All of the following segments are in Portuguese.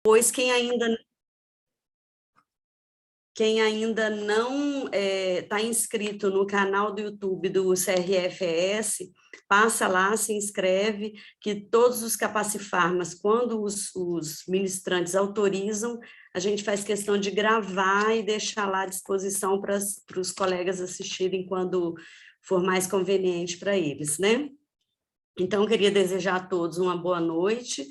Pois quem ainda não está inscrito no canal do YouTube do CRFES, passa lá, se inscreve, que todos os Capacifarmas, quando os ministrantes autorizam, a gente faz questão de gravar e deixar lá à disposição para os colegas assistirem quando for mais conveniente para eles, né? Então, eu queria desejar a todos uma boa noite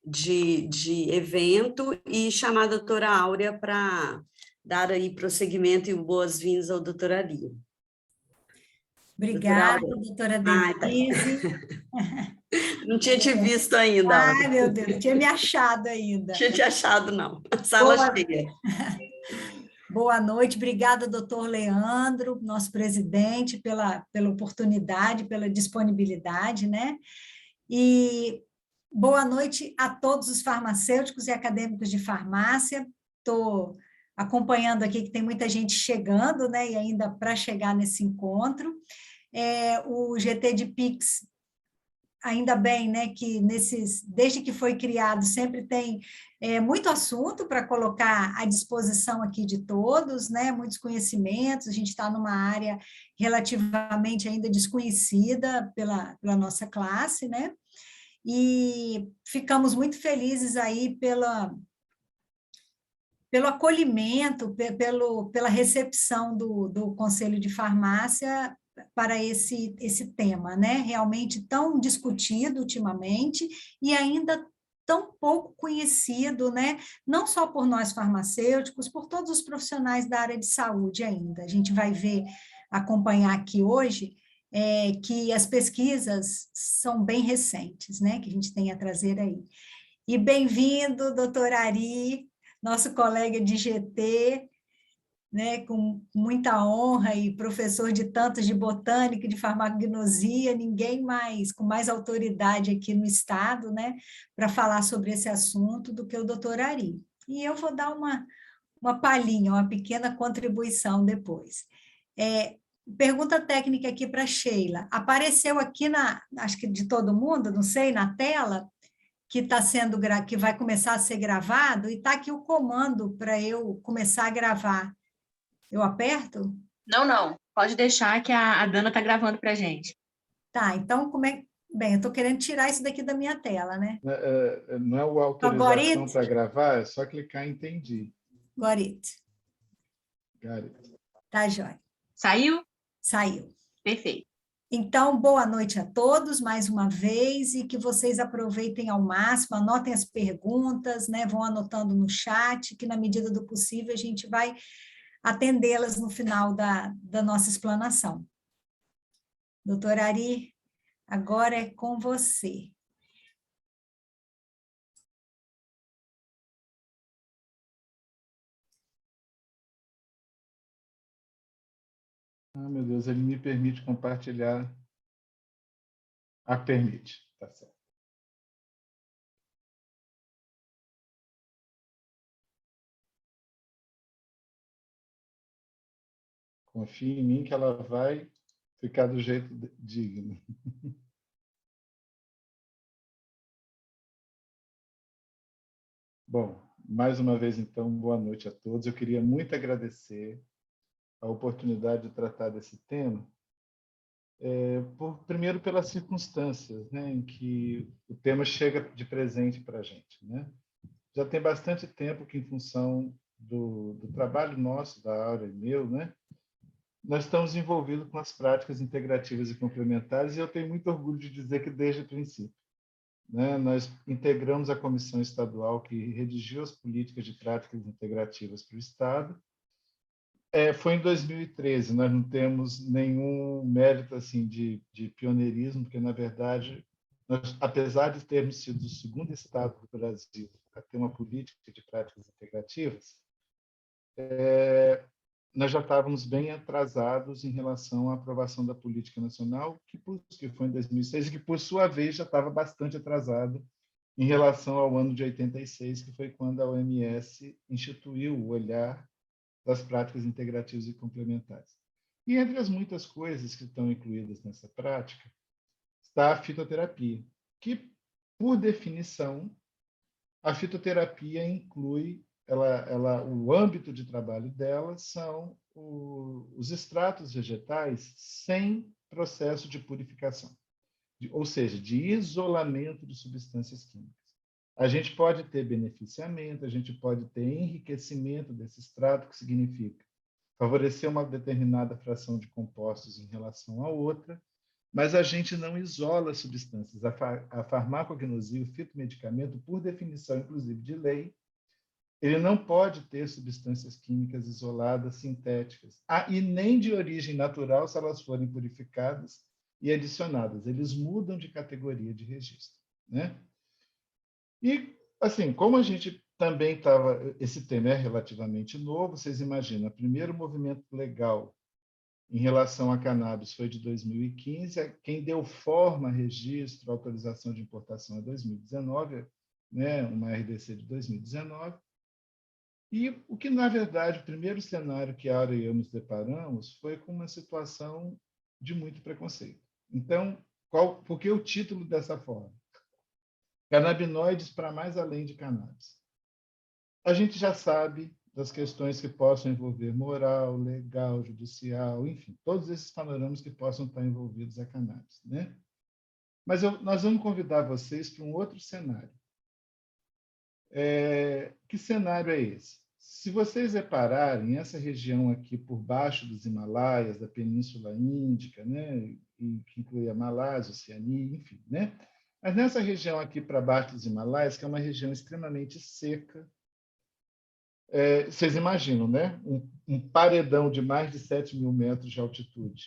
de evento e chamar a doutora Áurea para dar aí prosseguimento e boas-vindas ao doutora Ari. Obrigada, doutora Denise. Não tinha te visto ainda, Áurea. Ai, meu Deus, não tinha me achado ainda. Não tinha te achado, não. Sala cheia. Boa noite, obrigada, doutor Leandro, nosso presidente, pela oportunidade, pela disponibilidade, né? E boa noite a todos os farmacêuticos e acadêmicos de farmácia. Estou acompanhando aqui que tem muita gente chegando, né? E ainda para chegar nesse encontro. O GT de Pix, ainda bem, né, que desde que foi criado sempre tem muito assunto para colocar à disposição aqui de todos, né, muitos conhecimentos, a gente está numa área relativamente ainda desconhecida pela nossa classe, né, e ficamos muito felizes aí pelo acolhimento, pela recepção do Conselho de Farmácia para esse tema, né? Realmente tão discutido ultimamente e ainda tão pouco conhecido, né? Não só por nós farmacêuticos, por todos os profissionais da área de saúde ainda. A gente vai acompanhar aqui hoje que as pesquisas são bem recentes, né? Que a gente tem a trazer aí. E bem-vindo, doutor Ari, nosso colega de GT, né, com muita honra e professor de tantos de botânica e de farmacognosia, ninguém mais, com mais autoridade aqui no estado, né, para falar sobre esse assunto do que o doutor Ari. E eu vou dar uma palhinha, uma pequena contribuição depois. Pergunta técnica aqui para Sheila. Apareceu aqui acho que de todo mundo, não sei, na tela, que vai começar a ser gravado, e está aqui o comando para eu começar a gravar. Eu aperto? Não. Pode deixar que a Dana está gravando para a gente. Tá, então Bem, eu estou querendo tirar isso daqui da minha tela, né? Não é a autorização para gravar, é só clicar em entendi. Got it. Got it. Tá, jóia. Saiu? Saiu. Perfeito. Então, boa noite a todos, mais uma vez, e que vocês aproveitem ao máximo, anotem as perguntas, né, vão anotando no chat, que na medida do possível a gente vai atendê-las no final da nossa explanação. Doutor Ari, agora é com você. Ah, meu Deus, ele me permite compartilhar. Ah, permite, tá certo. Confie em mim que ela vai ficar do jeito digno. Bom, mais uma vez, então, boa noite a todos. Eu queria muito agradecer a oportunidade de tratar desse tema, primeiro pelas circunstâncias, né, em que o tema chega de presente para a gente, né? Já tem bastante tempo que, em função do trabalho nosso, da Áurea e meu, né, nós estamos envolvidos com as práticas integrativas e complementares, e eu tenho muito orgulho de dizer que, desde o princípio, né, nós integramos a comissão estadual que redigiu as políticas de práticas integrativas para o Estado. Foi em 2013, nós não temos nenhum mérito assim, de pioneirismo, porque, na verdade, nós, apesar de termos sido o segundo Estado do Brasil a ter uma política de práticas integrativas, nós já estávamos bem atrasados em relação à aprovação da política nacional, que foi em 2006, e que, por sua vez, já estava bastante atrasado em relação ao ano de 86, que foi quando a OMS instituiu o olhar das práticas integrativas e complementares. E entre as muitas coisas que estão incluídas nessa prática está a fitoterapia, que, por definição, a fitoterapia inclui, o âmbito de trabalho dela são os extratos vegetais sem processo de purificação, ou seja, de isolamento de substâncias químicas. A gente pode ter beneficiamento, a gente pode ter enriquecimento desse extrato, que significa favorecer uma determinada fração de compostos em relação à outra, mas a gente não isola substâncias. A farmacognosia, o fitomedicamento, por definição, inclusive de lei, ele não pode ter substâncias químicas isoladas, sintéticas, e nem de origem natural, se elas forem purificadas e adicionadas. Eles mudam de categoria de registro, né? E, assim, como a gente também estava... Esse tema é relativamente novo, vocês imaginam, o primeiro movimento legal em relação a cannabis foi de 2015, quem deu forma, registro, autorização de importação é 2019, né, uma RDC de 2019. E o que, na verdade, o primeiro cenário que a Aura e eu nos deparamos foi com uma situação de muito preconceito. Então, por que o título dessa forma? Canabinoides para mais além de cannabis. A gente já sabe das questões que possam envolver moral, legal, judicial, enfim, todos esses panoramas que possam estar envolvidos a cannabis, né? Mas nós vamos convidar vocês para um outro cenário. Que cenário é esse? Se vocês repararem, essa região aqui por baixo dos Himalaias, da Península Índica, né, que inclui a Malásia, Oceania, enfim, né? Mas nessa região aqui para baixo dos Himalaias, que é uma região extremamente seca, vocês imaginam, né? Um paredão de mais de 7.000 metros de altitude,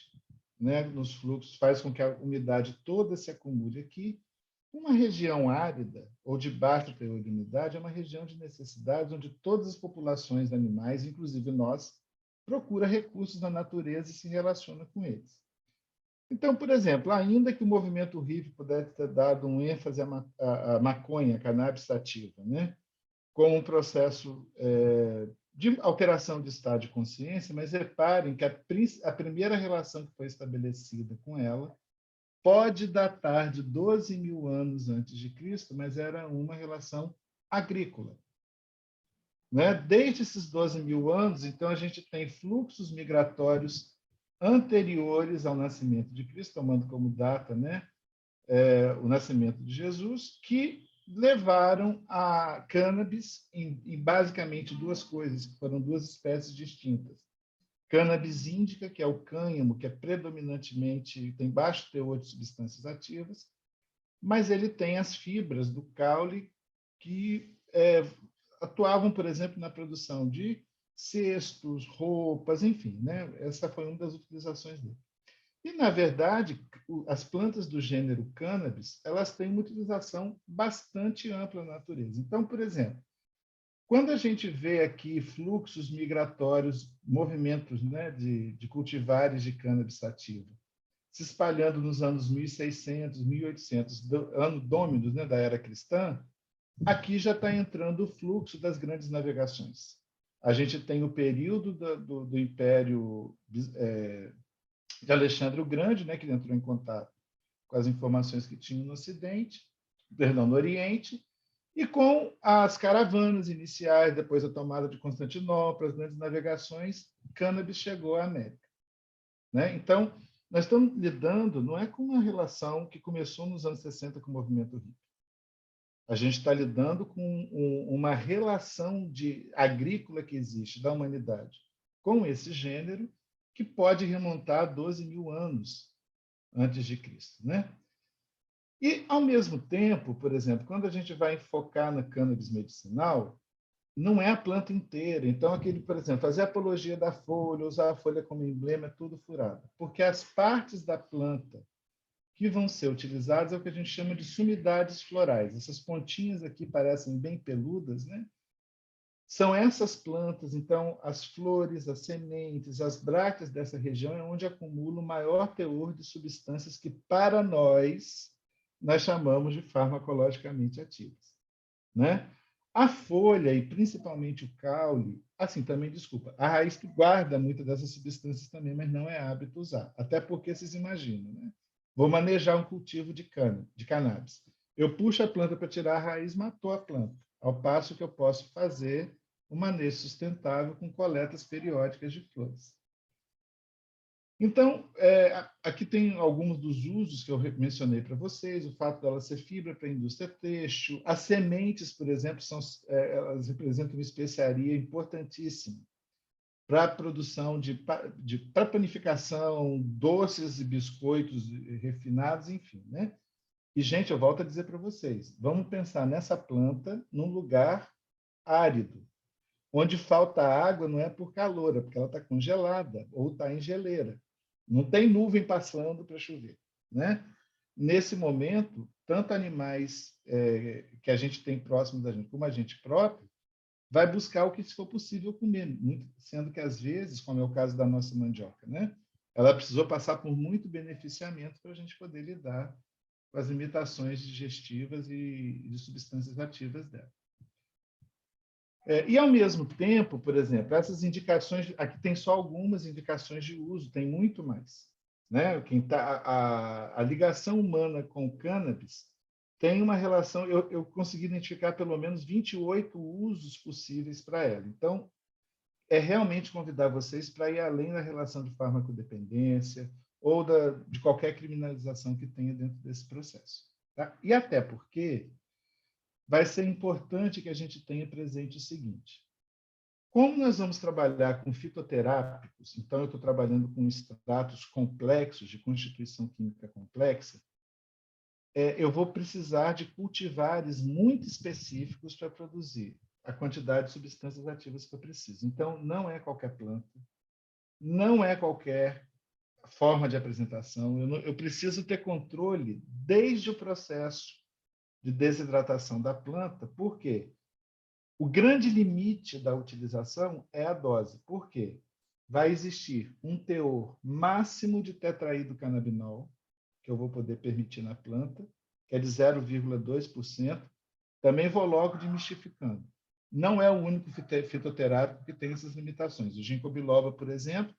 né, nos fluxos, faz com que a umidade toda se acumule aqui. Uma região árida ou de baixo teor de umidade é uma região de necessidades onde todas as populações de animais, inclusive nós, procura recursos na natureza e se relaciona com eles. Então, por exemplo, ainda que o movimento hippie pudesse ter dado um ênfase à maconha, à cannabis sativa, né, como um processo de alteração de estado de consciência, mas reparem que a primeira relação que foi estabelecida com ela pode datar de 12.000 anos antes de Cristo, mas era uma relação agrícola, né? Desde esses 12.000 anos, então, a gente tem fluxos migratórios anteriores ao nascimento de Cristo, tomando como data, né, o nascimento de Jesus, que levaram a cannabis em basicamente duas coisas, que foram duas espécies distintas. Cannabis índica, que é o cânhamo, que é predominantemente, tem baixo teor de substâncias ativas, mas ele tem as fibras do caule que atuavam, por exemplo, na produção de cestos, roupas, enfim, né? Essa foi uma das utilizações dele. E, na verdade, as plantas do gênero cannabis, elas têm uma utilização bastante ampla na natureza. Então, por exemplo, quando a gente vê aqui fluxos migratórios, movimentos, né, de cultivares de cannabis sativa, se espalhando nos anos 1600, 1800, ano Dominus, né, da era cristã, aqui já está entrando o fluxo das grandes navegações. A gente tem o período do Império de Alexandre o Grande, né, que entrou em contato com as informações que tinha no Oriente, e com as caravanas iniciais, depois a tomada de Constantinopla, as grandes navegações, cannabis chegou à América, né? Então, nós estamos lidando, não é com uma relação que começou nos anos 60 com o movimento hippie. A gente está lidando com uma relação agrícola que existe da humanidade com esse gênero, que pode remontar a 12.000 anos antes de Cristo, né? E, ao mesmo tempo, por exemplo, quando a gente vai focar na cannabis medicinal, não é a planta inteira. Então, por exemplo, fazer apologia da folha, usar a folha como emblema, é tudo furado. Porque as partes da planta que vão ser utilizadas é o que a gente chama de sumidades florais. Essas pontinhas aqui parecem bem peludas, né? São essas plantas, então, as flores, as sementes, as brácteas dessa região é onde acumula o maior teor de substâncias que, para nós chamamos de farmacologicamente ativas, né? A folha, e principalmente o caule, assim, também, desculpa, a raiz que guarda muitas dessas substâncias também, mas não é hábito usar. Até porque, vocês imaginam, né? Vou manejar um cultivo de cannabis. Eu puxo a planta para tirar a raiz, matou a planta. ao passo que eu posso fazer um manejo sustentável com coletas periódicas de flores. Então, aqui tem alguns dos usos que eu mencionei para vocês, o fato dela ser fibra para a indústria têxtil, as sementes, por exemplo, elas representam uma especiaria importantíssima para a produção para panificação, doces e biscoitos refinados, enfim, né? E, gente, eu volto a dizer para vocês, vamos pensar nessa planta num lugar árido, onde falta água não é por calor, é porque ela está congelada ou está em geleira. Não tem nuvem passando para chover, né? Nesse momento, tanto animais que a gente tem próximo da gente, como a gente próprio, vai buscar o que for possível comer, sendo que, às vezes, como é o caso da nossa mandioca, né? Ela precisou passar por muito beneficiamento para a gente poder lidar com as limitações digestivas e de substâncias ativas dela. E, ao mesmo tempo, por exemplo, essas indicações, aqui tem só algumas indicações de uso, tem muito mais. Né? A ligação humana com o cannabis tem uma relação, eu consegui identificar pelo menos 28 usos possíveis para ela. Então, é realmente convidar vocês para ir além da relação de farmacodependência ou de qualquer criminalização que tenha dentro desse processo. Tá? E até porque vai ser importante que a gente tenha presente o seguinte: como nós vamos trabalhar com fitoterápicos, então eu estou trabalhando com extratos complexos, de constituição química complexa, eu vou precisar de cultivares muito específicos para produzir a quantidade de substâncias ativas que eu preciso. Então, não é qualquer planta, não é qualquer forma de apresentação. Eu preciso ter controle desde o processo de desidratação da planta. Por quê? O grande limite da utilização é a dose. Por quê? Vai existir um teor máximo de tetraidrocannabinol, que eu vou poder permitir na planta, que é de 0,2%. Também vou logo desmistificando. Não é o único fitoterápico que tem essas limitações. O ginkgo biloba, por exemplo,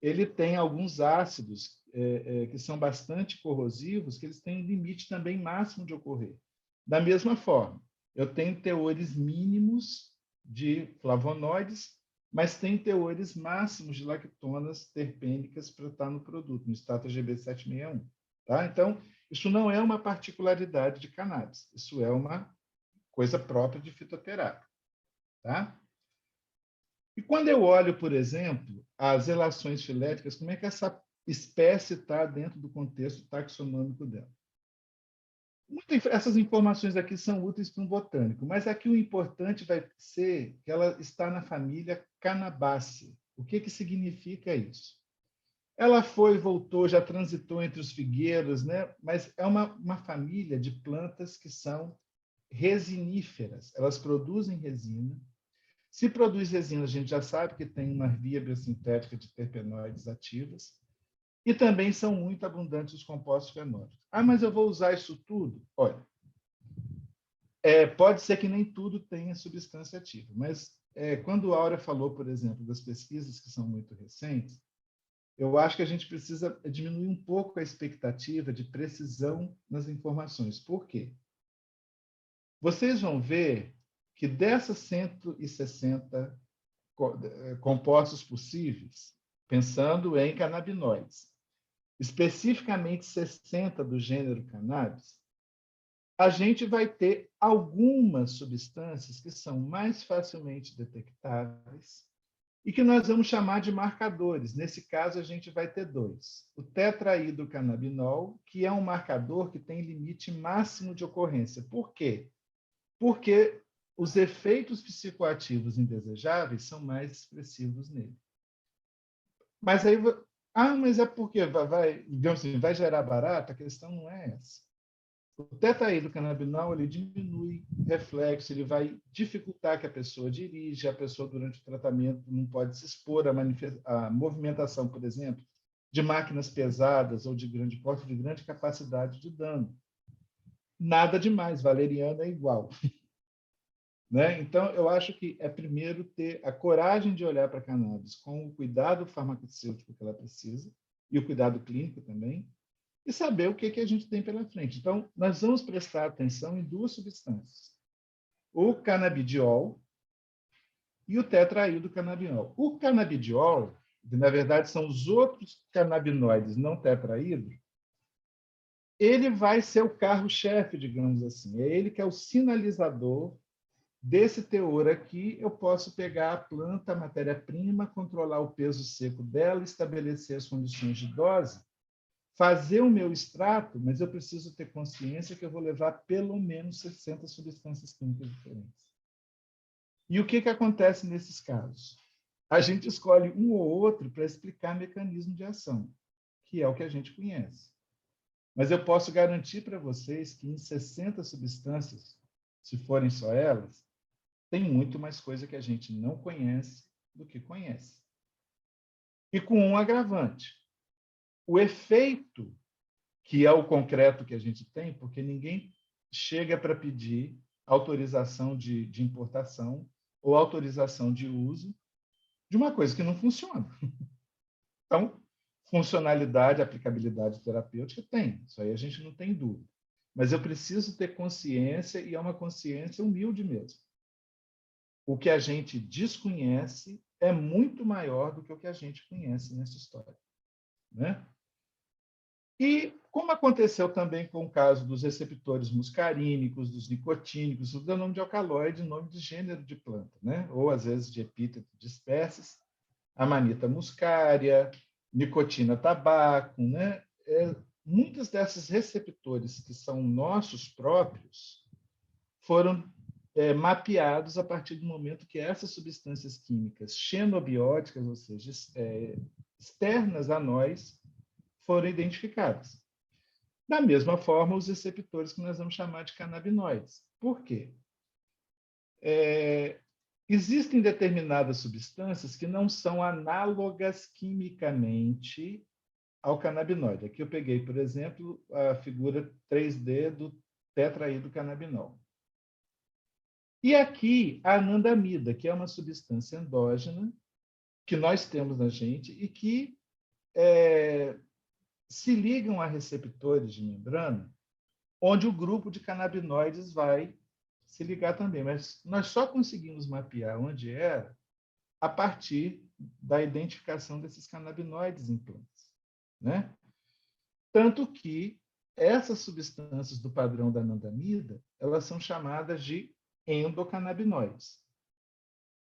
ele tem alguns ácidos que são bastante corrosivos, que eles têm um limite também máximo de ocorrer. Da mesma forma, eu tenho teores mínimos de flavonoides, mas tem teores máximos de lactonas terpênicas para estar no produto, no status GB 761. Tá? Então, isso não é uma particularidade de cannabis, isso é uma coisa própria de fitoterápico. Tá? E quando eu olho, por exemplo, as relações filéticas, como é que essa espécie está dentro do contexto taxonômico dela? Essas informações aqui são úteis para um botânico, mas aqui o importante vai ser que ela está na família Cannabaceae. O que significa isso? Ela foi, voltou, já transitou entre os figueiros, né? Mas é uma família de plantas que são resiníferas. Elas produzem resina. Se produz resina, a gente já sabe que tem uma via biosintética de terpenoides ativas. E também são muito abundantes os compostos fenólicos. Ah, mas eu vou usar isso tudo? Olha, pode ser que nem tudo tenha substância ativa, mas quando a Áurea falou, por exemplo, das pesquisas que são muito recentes, eu acho que a gente precisa diminuir um pouco a expectativa de precisão nas informações. Por quê? Vocês vão ver que dessas 160 compostos possíveis, pensando em canabinoides, especificamente 60 do gênero cannabis, a gente vai ter algumas substâncias que são mais facilmente detectáveis e que nós vamos chamar de marcadores. Nesse caso, a gente vai ter dois. O tetraidrocannabinol, que é um marcador que tem limite máximo de ocorrência. Por quê? Porque os efeitos psicoativos indesejáveis são mais expressivos nele. Mas aí, mas é porque digamos assim, vai gerar barato? A questão não é essa. O tetraidrocannabinol, ele diminui reflexo, ele vai dificultar que a pessoa dirija, a pessoa durante o tratamento não pode se expor à movimentação, por exemplo, de máquinas pesadas ou de grande porte, de grande capacidade de dano. Nada demais, valeriana é igual. Né? Então, eu acho que é primeiro ter a coragem de olhar para a cannabis com o cuidado farmacêutico que ela precisa, e o cuidado clínico também, e saber o que a gente tem pela frente. Então, nós vamos prestar atenção em duas substâncias. o canabidiol e o tetraidrocanabiol. O canabidiol, que na verdade são os outros canabinoides não tetraído, ele vai ser o carro-chefe, digamos assim. É ele que é o sinalizador desse teor aqui. Eu posso pegar a planta, a matéria-prima, controlar o peso seco dela, estabelecer as condições de dose, fazer o meu extrato, mas eu preciso ter consciência que eu vou levar pelo menos 60 substâncias químicas diferentes. E o que acontece nesses casos? A gente escolhe um ou outro para explicar mecanismo de ação, que é o que a gente conhece. Mas eu posso garantir para vocês que em 60 substâncias, se forem só elas, tem muito mais coisa que a gente não conhece do que conhece. E com um agravante. O efeito, que é o concreto que a gente tem, porque ninguém chega para pedir autorização de importação ou autorização de uso de uma coisa que não funciona. Então, funcionalidade, aplicabilidade terapêutica tem, isso aí a gente não tem dúvida. Mas eu preciso ter consciência, e é uma consciência humilde mesmo. O que a gente desconhece é muito maior do que o que a gente conhece nessa história, né? E como aconteceu também com o caso dos receptores muscarínicos, dos nicotínicos, tudo é nome de alcaloide, nome de gênero de planta, né? Ou às vezes de epíteto de espécies, Amanita muscaria, nicotina tabaco, né? Muitos desses receptores que são nossos próprios foram mapeados a partir do momento que essas substâncias químicas xenobióticas, ou seja, externas a nós, foram identificadas. Da mesma forma, os receptores que nós vamos chamar de canabinoides. Por quê? Existem determinadas substâncias que não são análogas quimicamente ao canabinoide. Aqui eu peguei, por exemplo, a figura 3D do tetraidrocannabinol. E aqui a anandamida, que é uma substância endógena que nós temos na gente e que se ligam a receptores de membrana, onde o grupo de canabinoides vai se ligar também. Mas nós só conseguimos mapear onde era a partir da identificação desses canabinoides em plantas, né? Tanto que essas substâncias do padrão da anandamida, elas são chamadas de endocannabinoides.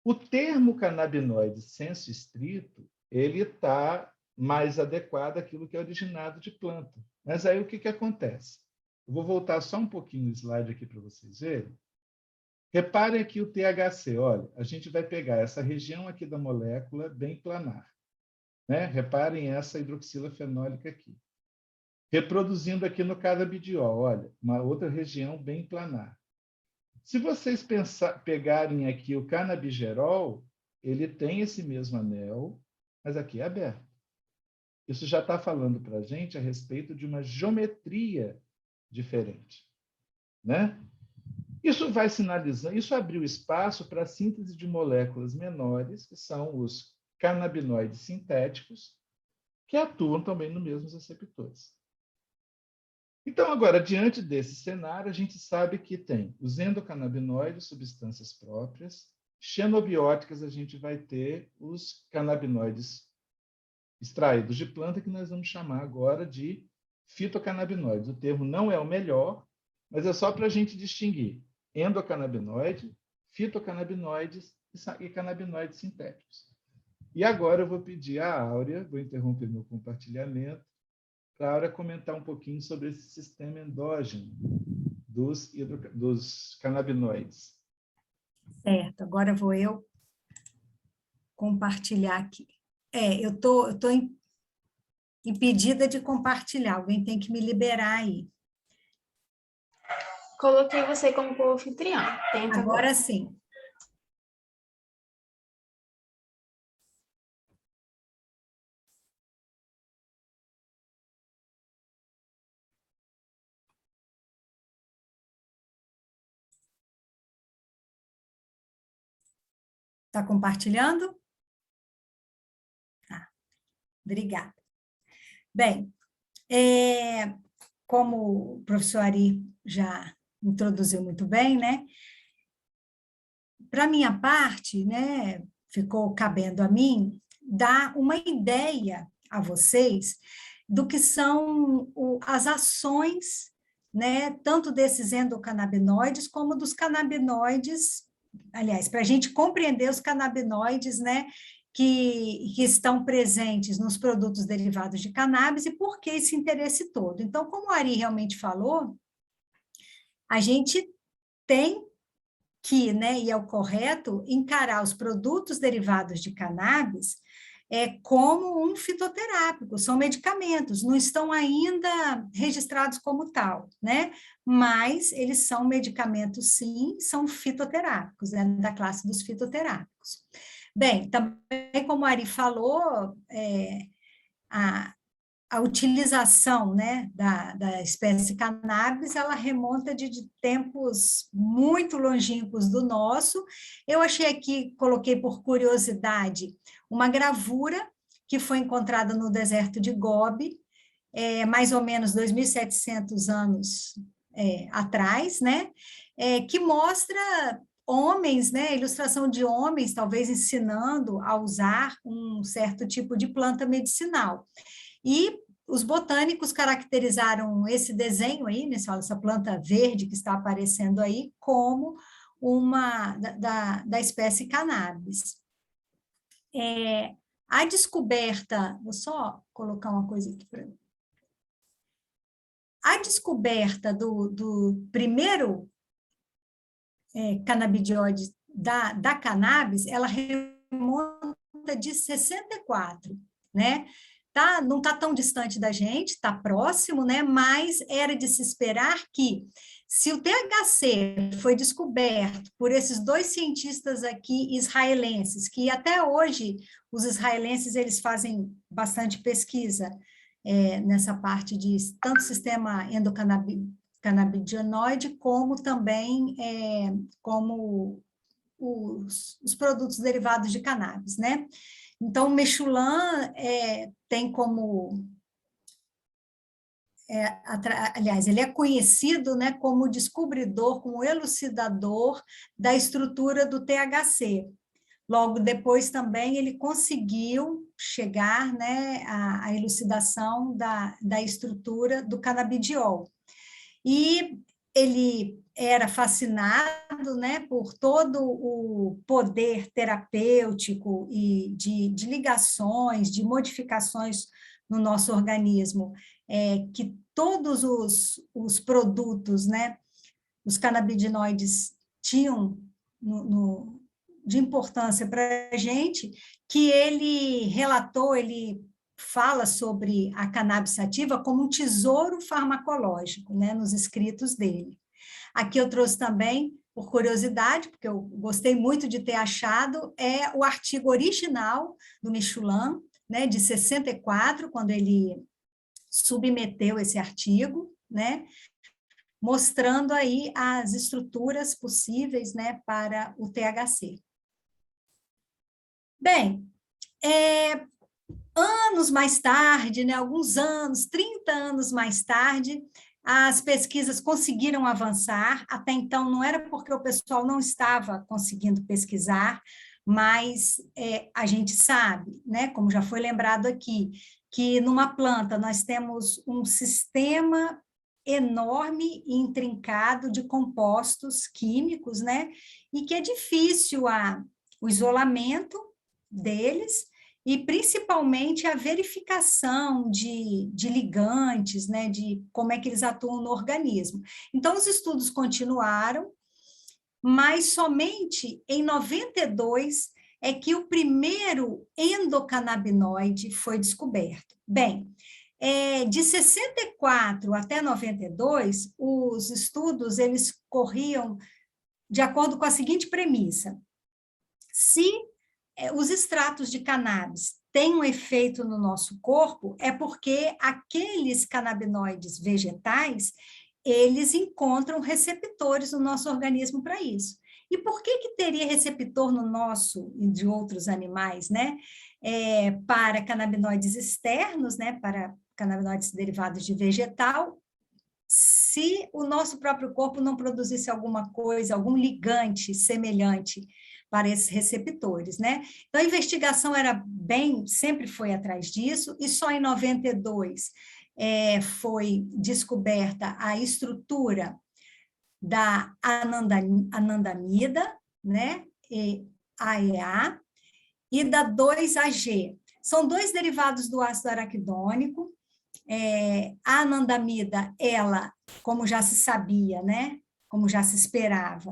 O termo canabinoide sensu estrito, ele está mais adequado àquilo que é originado de planta. Mas aí o que acontece? Eu vou voltar só um pouquinho o slide aqui para vocês verem. Reparem aqui o THC. Olha, a gente vai pegar essa região aqui da molécula bem planar, né? Reparem essa hidroxila fenólica aqui. Reproduzindo aqui no canabidiol, olha, uma outra região bem planar. Se vocês pegarem aqui o canabigerol, ele tem esse mesmo anel, mas aqui é aberto. Isso já está falando para a gente a respeito de uma geometria diferente, né? Isso vai sinalizando, isso abriu espaço para a síntese de moléculas menores, que são os canabinoides sintéticos, que atuam também nos mesmos receptores. Então, agora, diante desse cenário, a gente sabe que tem os endocannabinoides, substâncias próprias, xenobióticas, a gente vai ter os canabinoides extraídos de planta, que nós vamos chamar agora de fitocannabinoides. O termo não é o melhor, mas é só para a gente distinguir endocannabinoide, fitocannabinoides e canabinoides sintéticos. E agora eu vou pedir à Áurea, vou interromper meu compartilhamento, para a Áurea comentar um pouquinho sobre esse sistema endógeno dos canabinoides. Certo, agora vou eu compartilhar aqui. Eu estou impedida de compartilhar, alguém tem que me liberar aí. Coloquei você como co-anfitriã. Tenta agora sim. Está compartilhando? Tá. Obrigada. Bem, como o professor Ari já introduziu muito bem, né? para minha parte, né, ficou cabendo a mim dar uma ideia a vocês do que são as ações, né, tanto desses endocannabinoides como dos canabinoides, aliás, para a gente compreender os canabinoides, né, que estão presentes nos produtos derivados de cannabis e por que esse interesse todo. Então, como o Ari realmente falou, a gente tem que, né, e é o correto, encarar os produtos derivados de cannabis como um fitoterápico, são medicamentos, não estão ainda registrados como tal, né? Mas eles são medicamentos, sim, são fitoterápicos, né, da classe dos fitoterápicos. Bem, também como a Ari falou, a utilização, né, da espécie cannabis, ela remonta de tempos muito longínquos do nosso. Eu achei aqui, coloquei por curiosidade, uma gravura que foi encontrada no deserto de Gobi, mais ou menos 2.700 anos atrás, né, que mostra homens, né, ilustração de homens, talvez ensinando a usar um certo tipo de planta medicinal. E os botânicos caracterizaram esse desenho aí, né, essa planta verde que está aparecendo aí, como uma da espécie cannabis. A descoberta, vou só colocar uma coisa aqui para mim. A descoberta do primeiro canabidiol da cannabis, ela remonta de 64, né? Não está tão distante da gente, está próximo, né? Mas era de se esperar que, se o THC foi descoberto por esses dois cientistas aqui israelenses, que até hoje os israelenses eles fazem bastante pesquisa nessa parte de tanto sistema endocannabinoide, como também como os produtos derivados de cannabis, né? Então, o Mechoulam tem como... aliás, ele é conhecido, né, como descobridor, como elucidador da estrutura do THC. Logo depois também ele conseguiu chegar, né, à elucidação da estrutura do canabidiol. E ele era fascinado, né, por todo o poder terapêutico e de ligações, de modificações no nosso organismo, que todos os produtos, né, os canabinoides tinham de importância para a gente, que ele relatou, ele fala sobre a cannabis sativa como um tesouro farmacológico, né, nos escritos dele. Aqui eu trouxe também, por curiosidade, porque eu gostei muito de ter achado, o artigo original do Mechoulam, né, de 64, quando ele submeteu esse artigo, né, mostrando aí as estruturas possíveis, né, para o THC. Bem, anos mais tarde, né, alguns anos, 30 anos mais tarde, as pesquisas conseguiram avançar. Até então não era porque o pessoal não estava conseguindo pesquisar, mas a gente sabe, né, como já foi lembrado aqui, que numa planta nós temos um sistema enorme e intrincado de compostos químicos, né, e que é difícil o isolamento deles, e principalmente a verificação de ligantes, né, de como é que eles atuam no organismo. Então, os estudos continuaram, mas somente em 92 é que o primeiro endocannabinoide foi descoberto. Bem, de 64 até 92, os estudos eles corriam de acordo com a seguinte premissa: se os extratos de cannabis têm um efeito no nosso corpo, é porque aqueles canabinoides vegetais, eles encontram receptores no nosso organismo para isso. E por que teria receptor no nosso e de outros animais, né? Para canabinoides externos, né? Para canabinoides derivados de vegetal, se o nosso próprio corpo não produzisse alguma coisa, algum ligante semelhante para esses receptores, né? Então, a investigação sempre foi atrás disso, e só em 92 foi descoberta a estrutura da anandamida, né? AEA, e da 2-AG. São 2 derivados do ácido araquidônico. A anandamida, ela, como já se sabia, né? Como já se esperava,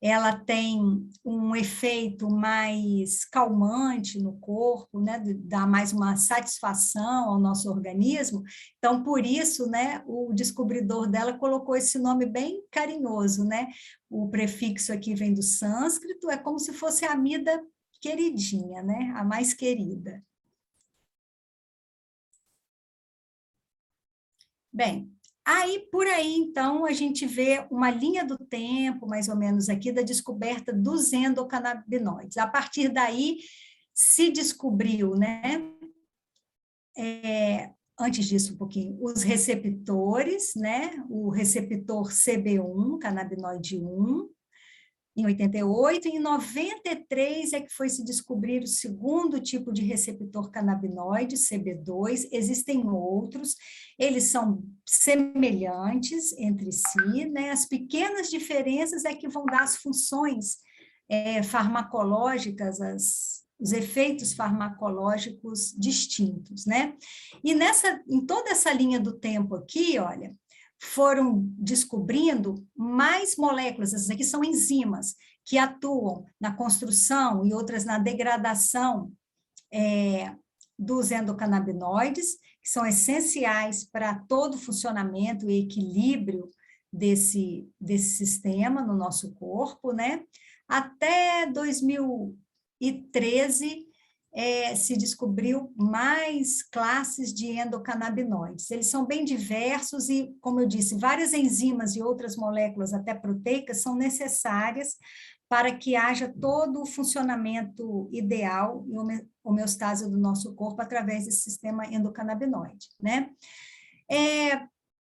ela tem um efeito mais calmante no corpo, né? Dá mais uma satisfação ao nosso organismo. Então, por isso, né, o descobridor dela colocou esse nome bem carinhoso, né? O prefixo aqui vem do sânscrito, é como se fosse a amida queridinha, né? A mais querida. Bem, por aí, então, a gente vê uma linha do tempo, mais ou menos aqui, da descoberta dos endocannabinoides. A partir daí, se descobriu, né? Antes disso, um pouquinho, os receptores, né? O receptor CB1, canabinoide 1, em 88, e em 93 é que foi se descobrir o segundo tipo de receptor canabinoide, CB2, existem outros, eles são semelhantes entre si, né? As pequenas diferenças é que vão dar as funções farmacológicas, os efeitos farmacológicos distintos, né? E em toda essa linha do tempo aqui, olha, foram descobrindo mais moléculas, essas aqui são enzimas, que atuam na construção e outras na degradação dos endocannabinoides, que são essenciais para todo o funcionamento e equilíbrio desse sistema no nosso corpo, né? Até 2013, se descobriu mais classes de endocannabinoides. Eles são bem diversos e, como eu disse, várias enzimas e outras moléculas, até proteicas, são necessárias para que haja todo o funcionamento ideal e homeostase do nosso corpo através desse sistema endocannabinoide, né?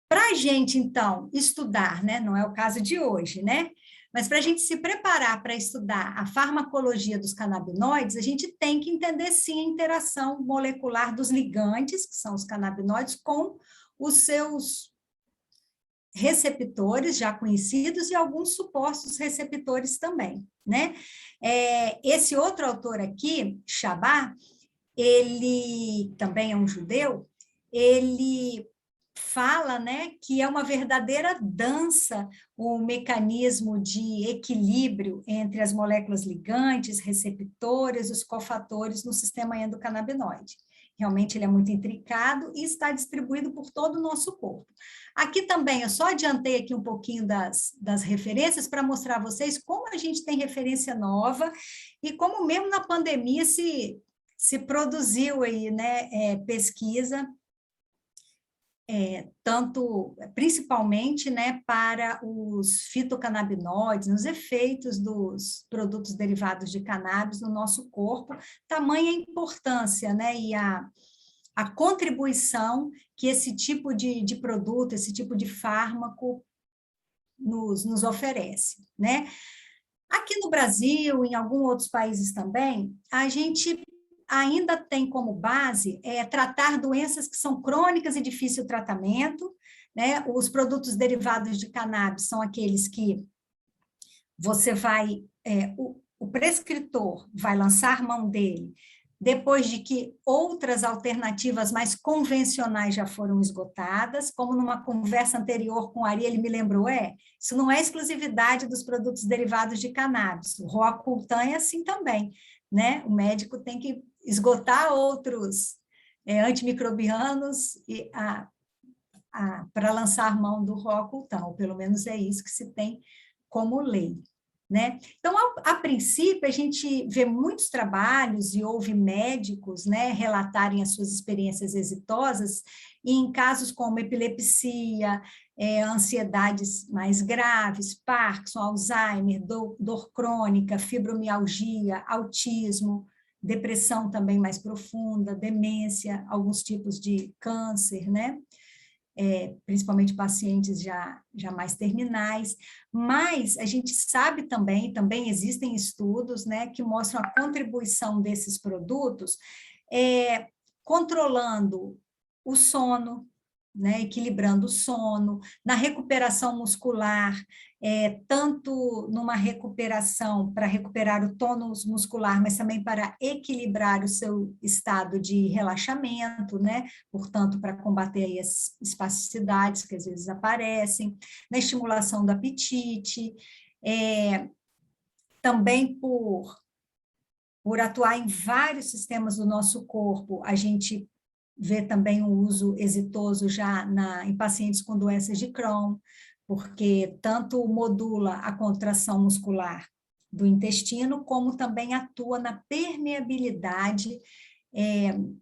Para a gente, então, estudar, né? Não é o caso de hoje, né? Mas para a gente se preparar para estudar a farmacologia dos canabinoides, a gente tem que entender, sim, a interação molecular dos ligantes, que são os canabinoides, com os seus receptores já conhecidos e alguns supostos receptores também, né? Esse outro autor aqui, Chabad, ele também é um judeu, ele fala, né, que é uma verdadeira dança o mecanismo de equilíbrio entre as moléculas ligantes, receptores, os cofatores no sistema endocannabinoide. Realmente ele é muito intricado e está distribuído por todo o nosso corpo. Aqui também, eu só adiantei aqui um pouquinho das referências para mostrar a vocês como a gente tem referência nova e como mesmo na pandemia se produziu aí, né, pesquisa, principalmente, né, para os fitocannabinoides, os efeitos dos produtos derivados de cannabis no nosso corpo, tamanha importância, né, e a contribuição que esse tipo de produto, esse tipo de fármaco nos oferece, né? Aqui no Brasil, em alguns outros países também, a gente ainda tem como base tratar doenças que são crônicas e difícil tratamento, né? Os produtos derivados de cannabis são aqueles que você vai, o prescritor vai lançar mão dele depois de que outras alternativas mais convencionais já foram esgotadas, como numa conversa anterior com o Ari, ele me lembrou, isso não é exclusividade dos produtos derivados de cannabis, o Roacultan é assim também, né? O médico tem que esgotar outros antimicrobianos para lançar mão do Roacultan, ou pelo menos é isso que se tem como lei, né? Então, a princípio, a gente vê muitos trabalhos e ouve médicos, né, relatarem as suas experiências exitosas em casos como epilepsia, ansiedades mais graves, Parkinson, Alzheimer, dor crônica, fibromialgia, autismo, depressão também mais profunda, demência, alguns tipos de câncer, né? principalmente pacientes já mais terminais, mas a gente sabe também existem estudos, né, que mostram a contribuição desses produtos controlando o sono, né, equilibrando o sono, na recuperação muscular, tanto numa recuperação para recuperar o tônus muscular, mas também para equilibrar o seu estado de relaxamento, né, portanto, para combater aí as espasticidades que às vezes aparecem, na estimulação do apetite, também por atuar em vários sistemas do nosso corpo, a gente vê também o uso exitoso já em pacientes com doenças de Crohn, porque tanto modula a contração muscular do intestino, como também atua na permeabilidade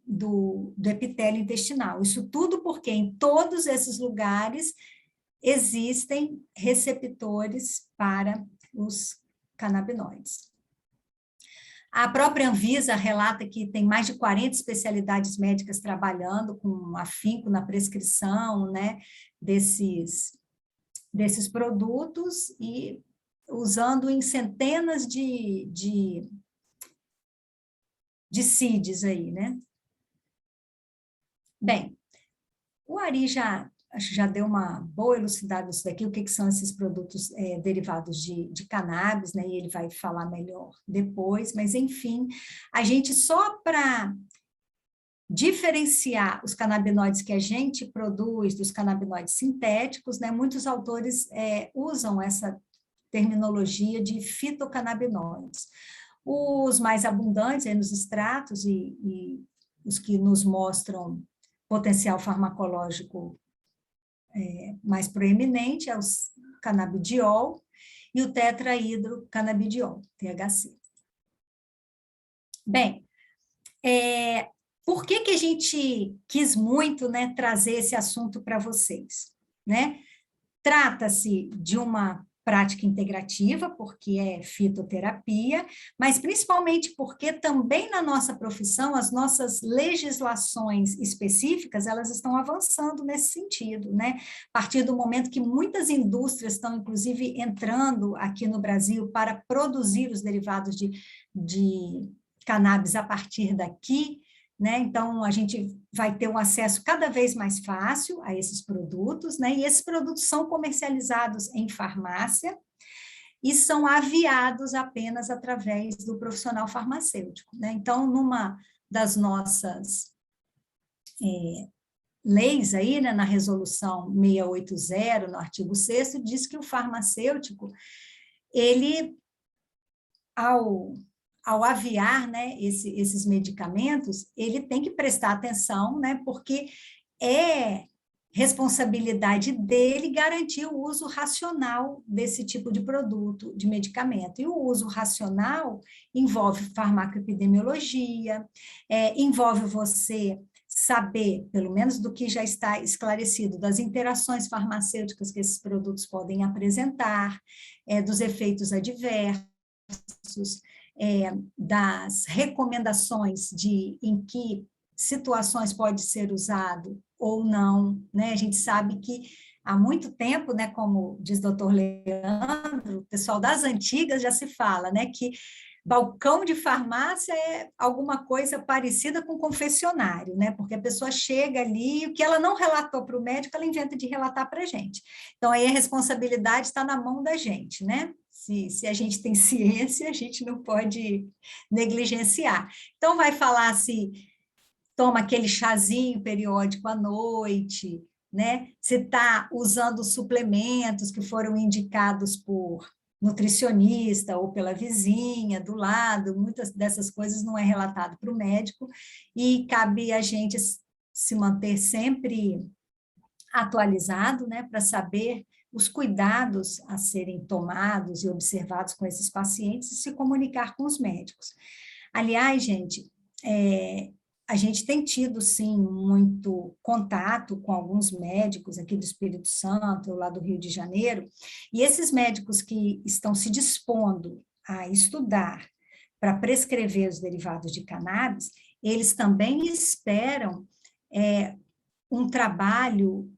do epitélio intestinal. Isso tudo porque em todos esses lugares existem receptores para os canabinoides. A própria Anvisa relata que tem mais de 40 especialidades médicas trabalhando com afinco na prescrição, né, desses produtos e usando em centenas de CIDs aí, né? Bem, o Ari acho que já deu uma boa elucidada nisso daqui, o que são esses produtos derivados de cannabis, né, e ele vai falar melhor depois, mas, enfim, a gente só para diferenciar os canabinoides que a gente produz dos canabinoides sintéticos, né, muitos autores usam essa terminologia de fitocannabinoides. Os mais abundantes nos extratos e os que nos mostram potencial farmacológico mais proeminente é o canabidiol e o tetrahidrocannabidiol, THC. Bem, por que a gente quis muito, né, trazer esse assunto para vocês, né? Trata-se de uma prática integrativa, porque é fitoterapia, mas principalmente porque também na nossa profissão, as nossas legislações específicas, elas estão avançando nesse sentido, né? A partir do momento que muitas indústrias estão, inclusive, entrando aqui no Brasil para produzir os derivados de cannabis a partir daqui, né? Então, a gente vai ter um acesso cada vez mais fácil a esses produtos, né? E esses produtos são comercializados em farmácia e são aviados apenas através do profissional farmacêutico, né? Então, numa das nossas leis aí, né, na resolução 680, no artigo 6º, diz que o farmacêutico, ele, ao aviar, né, esses medicamentos, ele tem que prestar atenção, né, porque é responsabilidade dele garantir o uso racional desse tipo de produto, de medicamento. E o uso racional envolve farmacoepidemiologia, envolve você saber, pelo menos do que já está esclarecido, das interações farmacêuticas que esses produtos podem apresentar, dos efeitos adversos, das recomendações em que situações pode ser usado ou não, né? A gente sabe que há muito tempo, né, como diz o doutor Leandro, o pessoal das antigas já se fala, né, que balcão de farmácia é alguma coisa parecida com confessionário, né? Porque a pessoa chega ali, o que ela não relatou para o médico, ela inventa de relatar para a gente. Então, aí a responsabilidade está na mão da gente, né? Se a gente tem ciência, a gente não pode negligenciar. Então, vai falar se toma aquele chazinho periódico à noite, né? Se está usando suplementos que foram indicados por nutricionista ou pela vizinha do lado, muitas dessas coisas não é relatado para o médico, e cabe a gente se manter sempre atualizado, né, para saber os cuidados a serem tomados e observados com esses pacientes e se comunicar com os médicos. Aliás, gente, a gente tem tido, sim, muito contato com alguns médicos aqui do Espírito Santo, lá do Rio de Janeiro, e esses médicos que estão se dispondo a estudar para prescrever os derivados de cannabis, eles também esperam um trabalho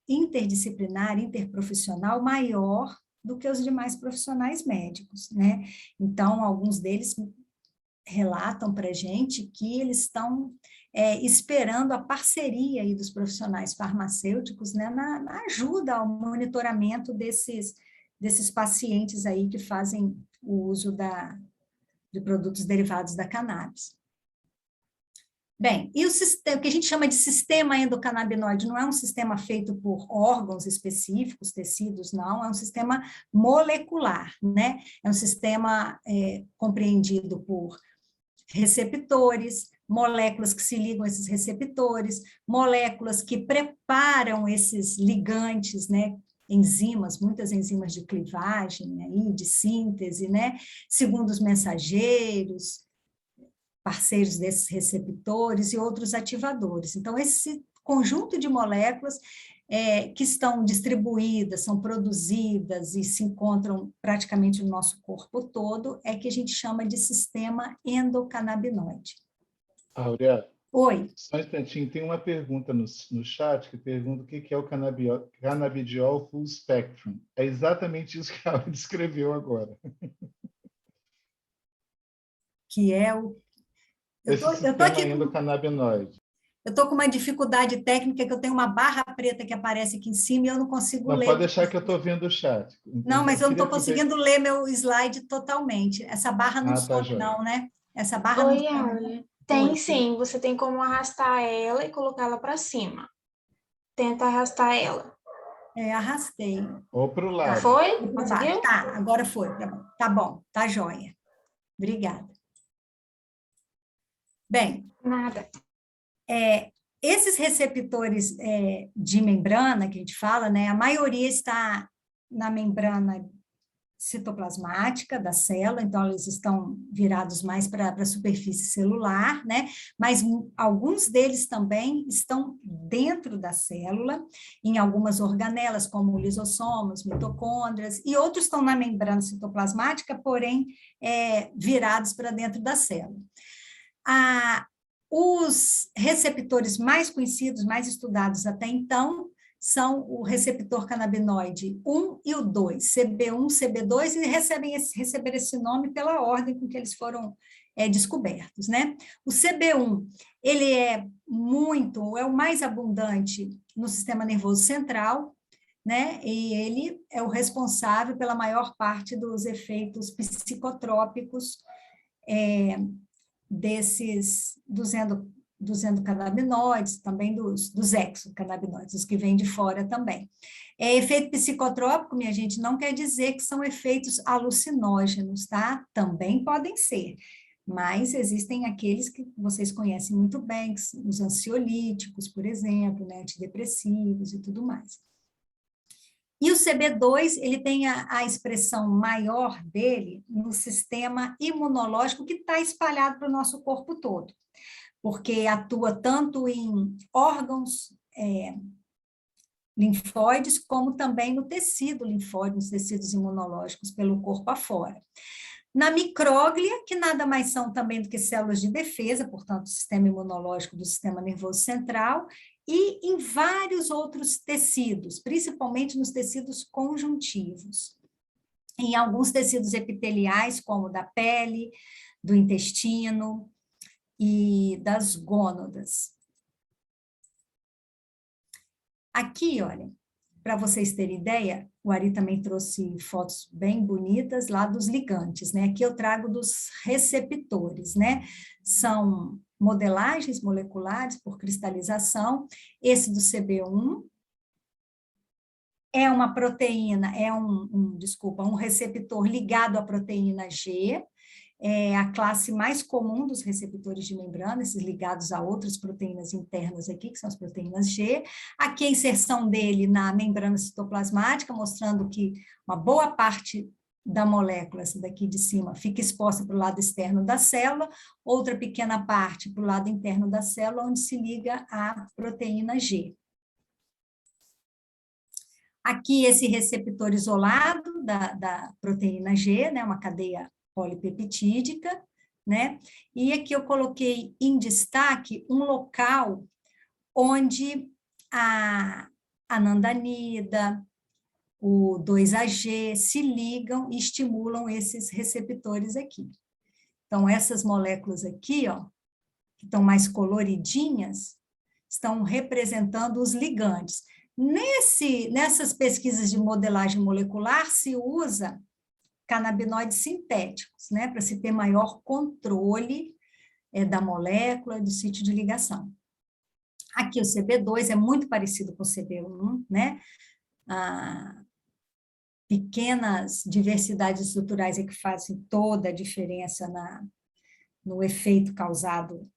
interdisciplinar, interprofissional maior do que os demais profissionais médicos, né? Então, alguns deles relatam para a gente que eles estão esperando a parceria aí dos profissionais farmacêuticos, né, na ajuda ao monitoramento desses pacientes aí que fazem o uso de produtos derivados da cannabis. Bem, e o que a gente chama de sistema endocannabinoide não é um sistema feito por órgãos específicos, tecidos, não, é um sistema molecular, né? É um sistema compreendido por receptores, moléculas que se ligam a esses receptores, moléculas que preparam esses ligantes, né? Enzimas, muitas enzimas de clivagem, aí, de síntese, né? Segundos mensageiros, parceiros desses receptores e outros ativadores. Então, esse conjunto de moléculas que estão distribuídas, são produzidas e se encontram praticamente no nosso corpo todo, é que a gente chama de sistema endocannabinoide. Aurélia, Oi. só um instantinho, tem uma pergunta no chat que pergunta o que é o canabidiol full spectrum. É exatamente isso que a Aurélia descreveu agora. Que é o... Esse sistema endocannabinoide. Eu estou com uma dificuldade técnica, que eu tenho uma barra preta que aparece aqui em cima e eu não consigo ler. Não, pode deixar que eu estou vendo o chat. Não, mas eu não estou conseguindo ler meu slide totalmente. Essa barra não some, não, né? Essa barra não some. Aurélia, tem sim. Você tem como arrastar ela e colocá-la para cima. Tenta arrastar ela. Arrastei. Ou para o lado. Foi? Conseguiu? Tá, agora foi. Tá bom, tá joia. Obrigada. Bem, Nada. Esses receptores de membrana, que a gente fala, né, a maioria está na membrana citoplasmática da célula, então eles estão virados mais para a superfície celular, né, mas alguns deles também estão dentro da célula, em algumas organelas, como lisossomos, mitocôndrias, e outros estão na membrana citoplasmática, porém virados para dentro da célula. Os receptores mais conhecidos, mais estudados até então, são o receptor canabinoide 1 e o 2, CB1, CB2, e receberam esse nome pela ordem com que eles foram descobertos, né? O CB1, ele é o mais abundante no sistema nervoso central, né? E ele é o responsável pela maior parte dos efeitos psicotrópicos dos endocannabinoides, também dos exocannabinoides, os que vêm de fora também. Efeito psicotrópico, minha gente, não quer dizer que são efeitos alucinógenos, tá? Também podem ser, mas existem aqueles que vocês conhecem muito bem, que são os ansiolíticos, por exemplo, né, antidepressivos e tudo mais. E o CB2, ele tem a expressão maior dele no sistema imunológico que está espalhado para o nosso corpo todo, porque atua tanto em órgãos linfóides, como também no tecido linfóide, nos tecidos imunológicos pelo corpo afora. Na micróglia, que nada mais são também do que células de defesa, portanto, o sistema imunológico do sistema nervoso central, e em vários outros tecidos, principalmente nos tecidos conjuntivos. Em alguns tecidos epiteliais, como da pele, do intestino e das gônadas. Aqui, olha, para vocês terem ideia, o Ari também trouxe fotos bem bonitas lá dos ligantes, né? Aqui eu trago dos receptores, né? São modelagens moleculares por cristalização. Esse do CB1 é uma proteína, um receptor ligado à proteína G, é a classe mais comum dos receptores de membrana, esses ligados a outras proteínas internas aqui, que são as proteínas G. Aqui a inserção dele na membrana citoplasmática, mostrando que uma boa parte da molécula, essa daqui de cima, fica exposta para o lado externo da célula, outra pequena parte para o lado interno da célula, onde se liga à proteína G. Aqui esse receptor isolado da proteína G, né, uma cadeia polipeptídica, né? E aqui eu coloquei em destaque um local onde anandanida, o 2-AG, se ligam e estimulam esses receptores aqui. Então, essas moléculas aqui, ó, que estão mais coloridinhas, estão representando os ligandes. Nessas pesquisas de modelagem molecular, se usa canabinoides sintéticos, né, para se ter maior controle da molécula, do sítio de ligação. Aqui o CB2 é muito parecido com o CB1, né? Pequenas diversidades estruturais é que fazem toda a diferença no efeito causado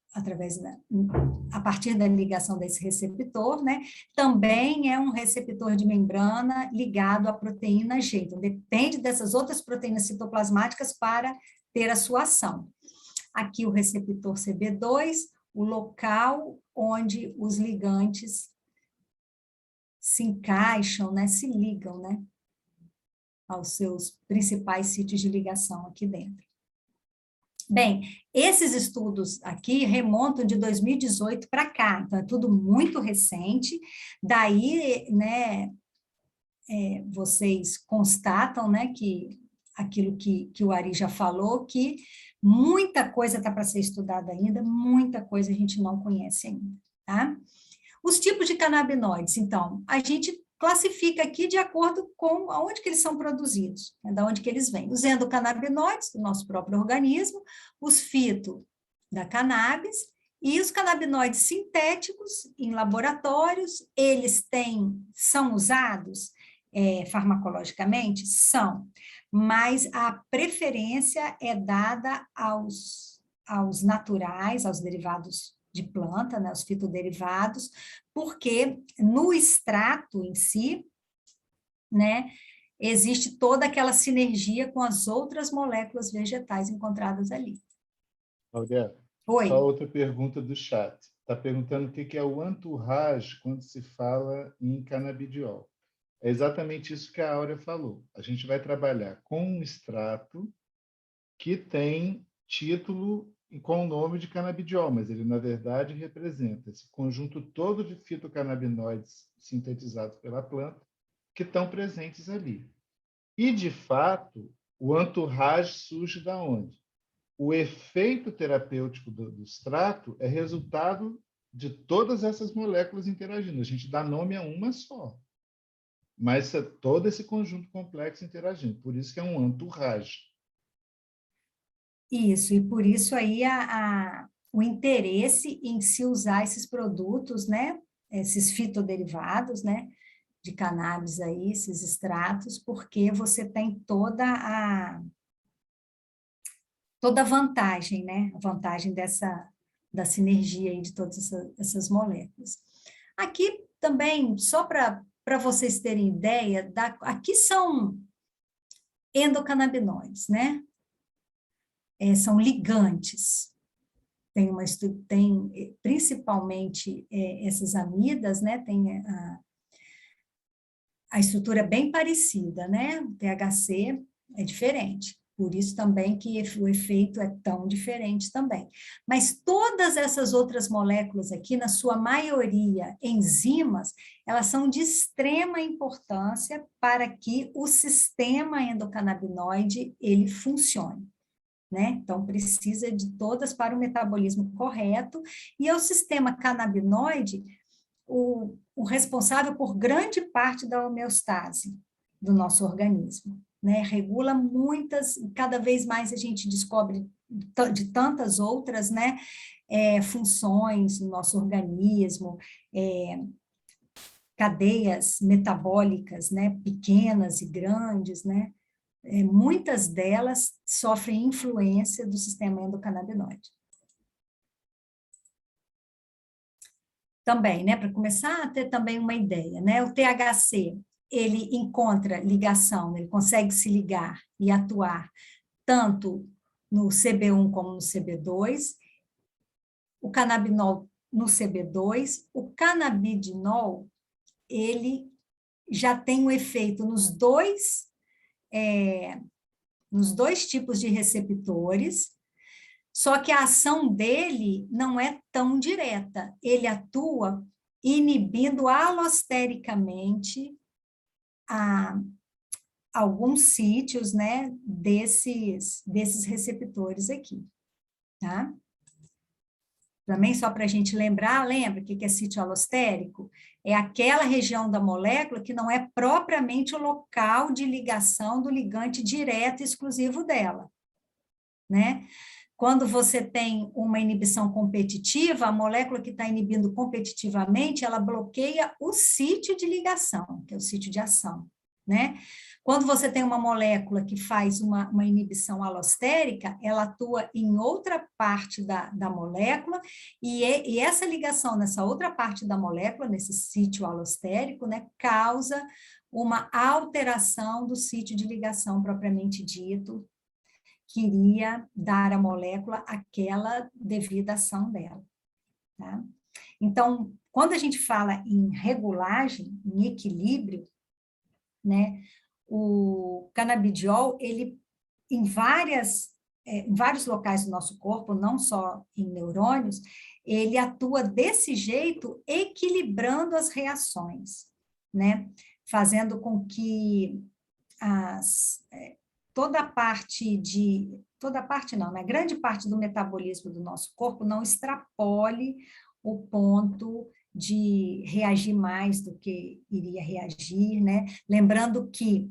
a partir da ligação desse receptor, né? Também é um receptor de membrana ligado à proteína G, então depende dessas outras proteínas citoplasmáticas para ter a sua ação. Aqui o receptor CB2, o local onde os ligantes se encaixam, né? Se ligam, né? Aos seus principais sítios de ligação aqui dentro. Bem, esses estudos aqui remontam de 2018 para cá, então é tudo muito recente, daí, né, vocês constatam, né, que aquilo que o Ari já falou, que muita coisa está para ser estudada ainda, muita coisa a gente não conhece ainda, tá? Os tipos de canabinoides, então, a gente classifica aqui de acordo com aonde que eles são produzidos, né, de onde que eles vêm. Os endocannabinoides, do nosso próprio organismo, os fito da cannabis, e os canabinoides sintéticos em laboratórios, eles são usados farmacologicamente? São, mas a preferência é dada aos naturais, aos derivados de planta, né, os fitoderivados, porque no extrato em si, né, existe toda aquela sinergia com as outras moléculas vegetais encontradas ali. Aurélia, Oi. só outra pergunta do chat. Está perguntando o que é o entourage quando se fala em canabidiol. É exatamente isso que a Áurea falou. A gente vai trabalhar com um extrato que tem título e com o nome de canabidiol, mas ele, na verdade, representa esse conjunto todo de fitocannabinoides sintetizados pela planta que estão presentes ali. E, de fato, o entourage surge da onde? O efeito terapêutico do extrato é resultado de todas essas moléculas interagindo. A gente dá nome a uma só, mas é todo esse conjunto complexo interagindo. Por isso que é um entourage. Isso, e por isso aí o interesse em se usar esses produtos, né, esses fitoderivados, né, de cannabis aí, esses extratos, porque você tem toda a vantagem, né, a vantagem da sinergia aí de todas essas moléculas. Aqui também, só para vocês terem ideia, aqui são endocannabinoides, né, são ligantes. Tem principalmente essas amidas, né? Tem a estrutura bem parecida, né? O THC é diferente. Por isso também que o efeito é tão diferente também. Mas todas essas outras moléculas aqui, na sua maioria enzimas, elas são de extrema importância para que o sistema endocannabinoide ele funcione. Né? Então, precisa de todas para o metabolismo correto, e é o sistema canabinoide o responsável por grande parte da homeostase do nosso organismo, né? Regula muitas, cada vez mais a gente descobre de tantas outras, né, funções no nosso organismo, cadeias metabólicas, né, pequenas e grandes, né? Muitas delas sofrem influência do sistema endocannabinoide. Também, né, para começar a ter também uma ideia, né, o THC, ele encontra ligação, ele consegue se ligar e atuar tanto no CB1 como no CB2, o canabinol no CB2, o canabidinol, ele já tem um efeito nos dois tipos de receptores, só que a ação dele não é tão direta, ele atua inibindo alostericamente alguns sítios, né, desses receptores aqui, tá? Também só para a gente lembra o que é sítio alostérico? É aquela região da molécula que não é propriamente o local de ligação do ligante direto e exclusivo dela, né? Quando você tem uma inibição competitiva, a molécula que está inibindo competitivamente, ela bloqueia o sítio de ligação, que é o sítio de ação, né? Quando você tem uma molécula que faz uma inibição alostérica, ela atua em outra parte da molécula, e essa ligação nessa outra parte da molécula, nesse sítio alostérico, né, causa uma alteração do sítio de ligação propriamente dito, que iria dar à molécula aquela devida ação dela, tá? Então, quando a gente fala em regulagem, em equilíbrio, né, o canabidiol, ele, em vários locais do nosso corpo, não só em neurônios, ele atua desse jeito, equilibrando as reações, né, fazendo com que grande parte do metabolismo do nosso corpo não extrapole o ponto de reagir mais do que iria reagir, né? Lembrando que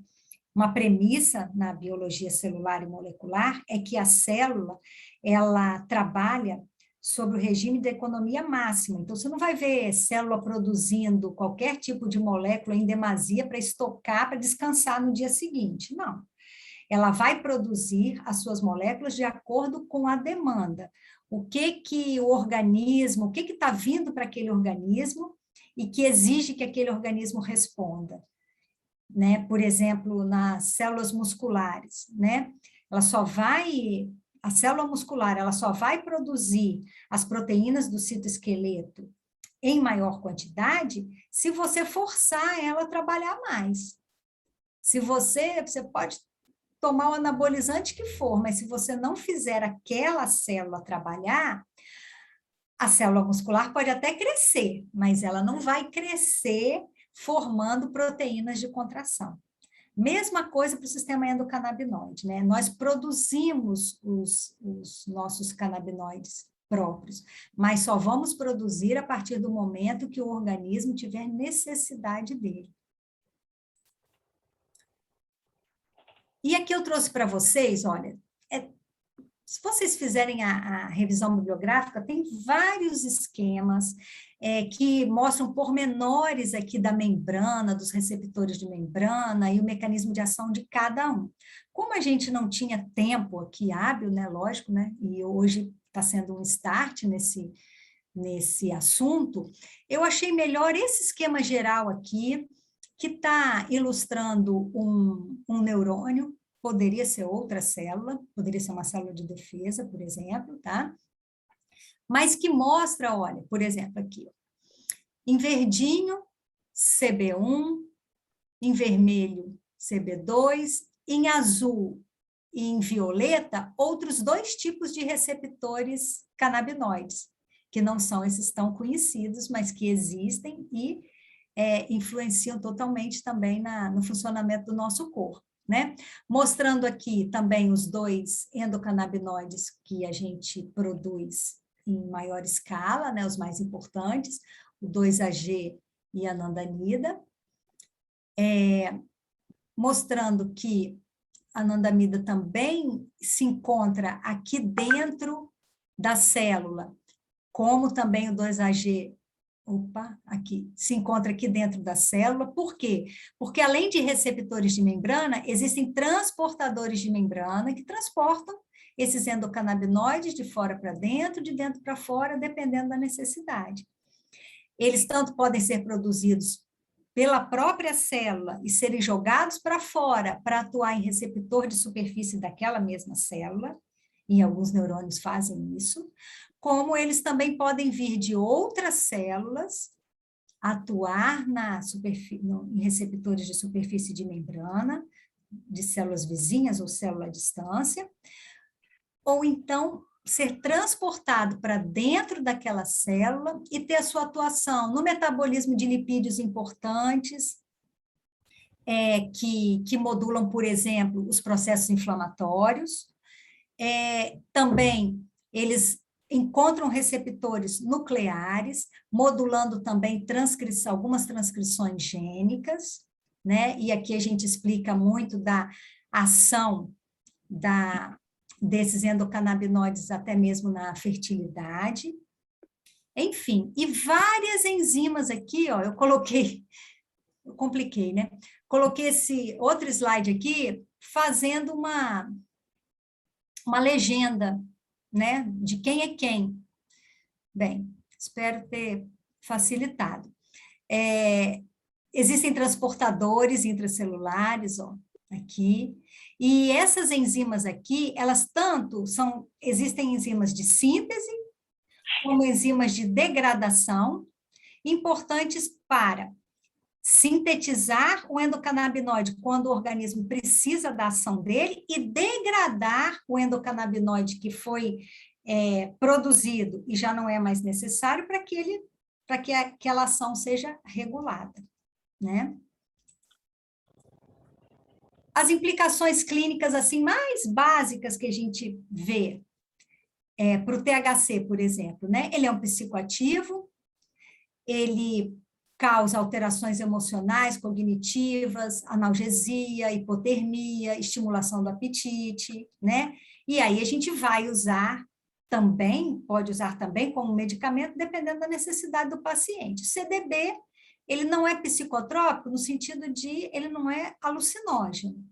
uma premissa na biologia celular e molecular é que a célula, ela trabalha sobre o regime da economia máxima. Então, você não vai ver célula produzindo qualquer tipo de molécula em demasia para estocar, para descansar no dia seguinte. Não. Ela vai produzir as suas moléculas de acordo com a demanda. O que está vindo para aquele organismo e que exige que aquele organismo responda, né? Por exemplo, nas células musculares, né? A célula muscular, ela só vai produzir as proteínas do citoesqueleto em maior quantidade se você forçar ela a trabalhar mais. Você pode tomar o anabolizante que for, mas se você não fizer aquela célula trabalhar, a célula muscular pode até crescer, mas ela não vai crescer formando proteínas de contração. Mesma coisa para o sistema endocannabinoide, né? Nós produzimos os nossos canabinoides próprios, mas só vamos produzir a partir do momento que o organismo tiver necessidade dele. E aqui eu trouxe para vocês, olha, se vocês fizerem a revisão bibliográfica, tem vários esquemas que mostram pormenores aqui da membrana, dos receptores de membrana e o mecanismo de ação de cada um. Como a gente não tinha tempo aqui hábil, né, lógico, né, e hoje está sendo um start nesse assunto, eu achei melhor esse esquema geral aqui, que está ilustrando um neurônio, poderia ser outra célula, poderia ser uma célula de defesa, por exemplo, tá? Mas que mostra, olha, por exemplo, aqui, ó, em verdinho, CB1, em vermelho, CB2, em azul e em violeta, outros 2 tipos de receptores canabinoides, que não são esses tão conhecidos, mas que existem e influenciam totalmente também no funcionamento do nosso corpo, né? Mostrando aqui também os 2 endocannabinoides que a gente produz em maior escala, né? Os mais importantes, o 2-AG e a anandamida, mostrando que a anandamida também se encontra aqui dentro da célula, como também o 2-AG aqui, se encontra aqui dentro da célula. Por quê? Porque além de receptores de membrana, existem transportadores de membrana que transportam esses endocannabinoides de fora para dentro, de dentro para fora, dependendo da necessidade. Eles tanto podem ser produzidos pela própria célula e serem jogados para fora para atuar em receptor de superfície daquela mesma célula, e alguns neurônios fazem isso, como eles também podem vir de outras células, atuar em receptores de superfície de membrana, de células vizinhas ou célula à distância, ou então ser transportado para dentro daquela célula e ter a sua atuação no metabolismo de lipídios importantes, que modulam, por exemplo, os processos inflamatórios. Também eles encontram receptores nucleares, modulando também algumas transcrições gênicas, né? E aqui a gente explica muito da ação desses endocannabinoides até mesmo na fertilidade. Enfim, e várias enzimas aqui, ó, eu compliquei, né? Coloquei esse outro slide aqui, fazendo uma legenda, né, de quem é quem. Bem, espero ter facilitado. Existem transportadores intracelulares, ó, aqui, e essas enzimas aqui, existem enzimas de síntese, como enzimas de degradação, importantes para sintetizar o endocannabinoide quando o organismo precisa da ação dele e degradar o endocannabinoide que foi produzido e já não é mais necessário para que aquela ação seja regulada, né? As implicações clínicas assim mais básicas que a gente vê para o THC, por exemplo, né? Ele é um psicoativo, ele causa alterações emocionais, cognitivas, analgesia, hipotermia, estimulação do apetite, né? E aí a gente vai usar também, pode usar também como medicamento, dependendo da necessidade do paciente. O CDB, ele não é psicotrópico no sentido de ele não é alucinógeno,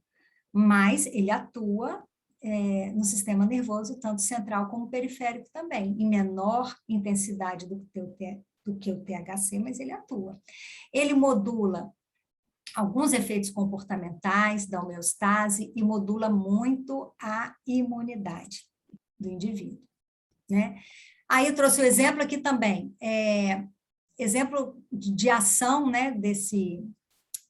mas ele atua no sistema nervoso, tanto central como periférico também, em menor intensidade do que o THC, mas ele atua. Ele modula alguns efeitos comportamentais da homeostase e modula muito a imunidade do indivíduo, né? Aí eu trouxe o exemplo aqui também, exemplo de ação, né,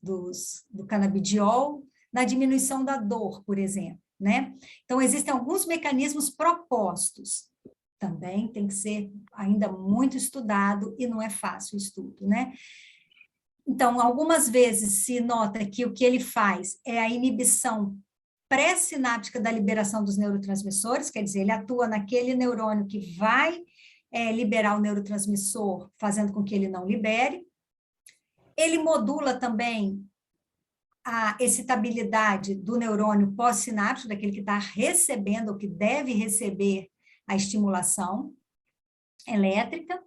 do canabidiol na diminuição da dor, por exemplo, né? Então, existem alguns mecanismos propostos, também tem que ser ainda muito estudado e não é fácil o estudo, né? Então, algumas vezes se nota que o que ele faz é a inibição pré-sináptica da liberação dos neurotransmissores, quer dizer, ele atua naquele neurônio que vai liberar o neurotransmissor, fazendo com que ele não libere. Ele modula também a excitabilidade do neurônio pós-sináptico, daquele que está recebendo, ou que deve receber a estimulação elétrica,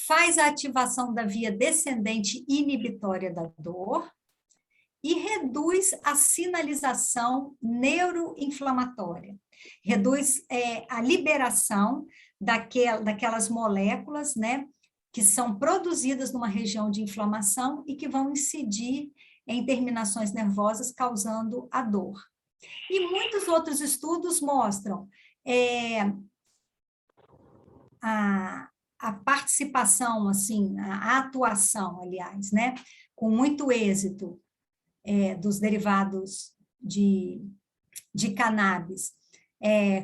faz a ativação da via descendente inibitória da dor e reduz a sinalização neuroinflamatória, reduz a liberação daquelas moléculas, né, que são produzidas numa região de inflamação e que vão incidir em terminações nervosas, causando a dor. E muitos outros estudos mostram a participação, assim, a atuação, aliás, né, com muito êxito dos derivados de cannabis,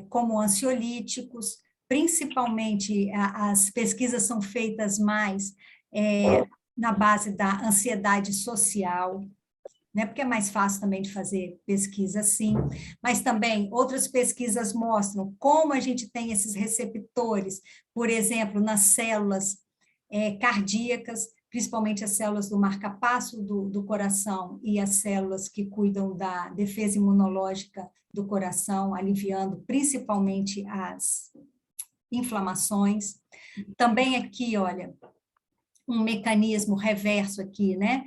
como ansiolíticos, principalmente as pesquisas são feitas mais na base da ansiedade social, né, porque é mais fácil também de fazer pesquisa assim, mas também outras pesquisas mostram como a gente tem esses receptores, por exemplo, nas células cardíacas, principalmente as células do marcapasso do coração e as células que cuidam da defesa imunológica do coração, aliviando principalmente as inflamações. Também aqui, olha, um mecanismo reverso aqui, né?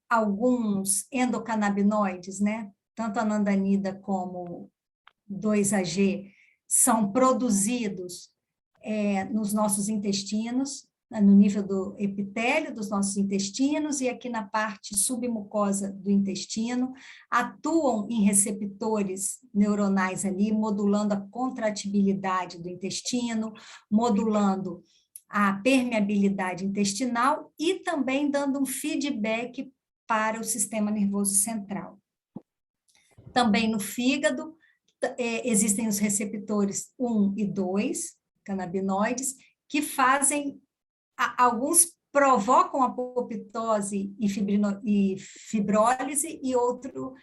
Alguns endocannabinoides, né? Tanto a anandanida como 2-AG, são produzidos nos nossos intestinos, no nível do epitélio dos nossos intestinos e aqui na parte submucosa do intestino, atuam em receptores neuronais ali, modulando a contratibilidade do intestino, modulando a permeabilidade intestinal e também dando um feedback para o sistema nervoso central. Também no fígado, existem os receptores 1 e 2, canabinoides, que fazem, alguns provocam apoptose e fibrólise, e outro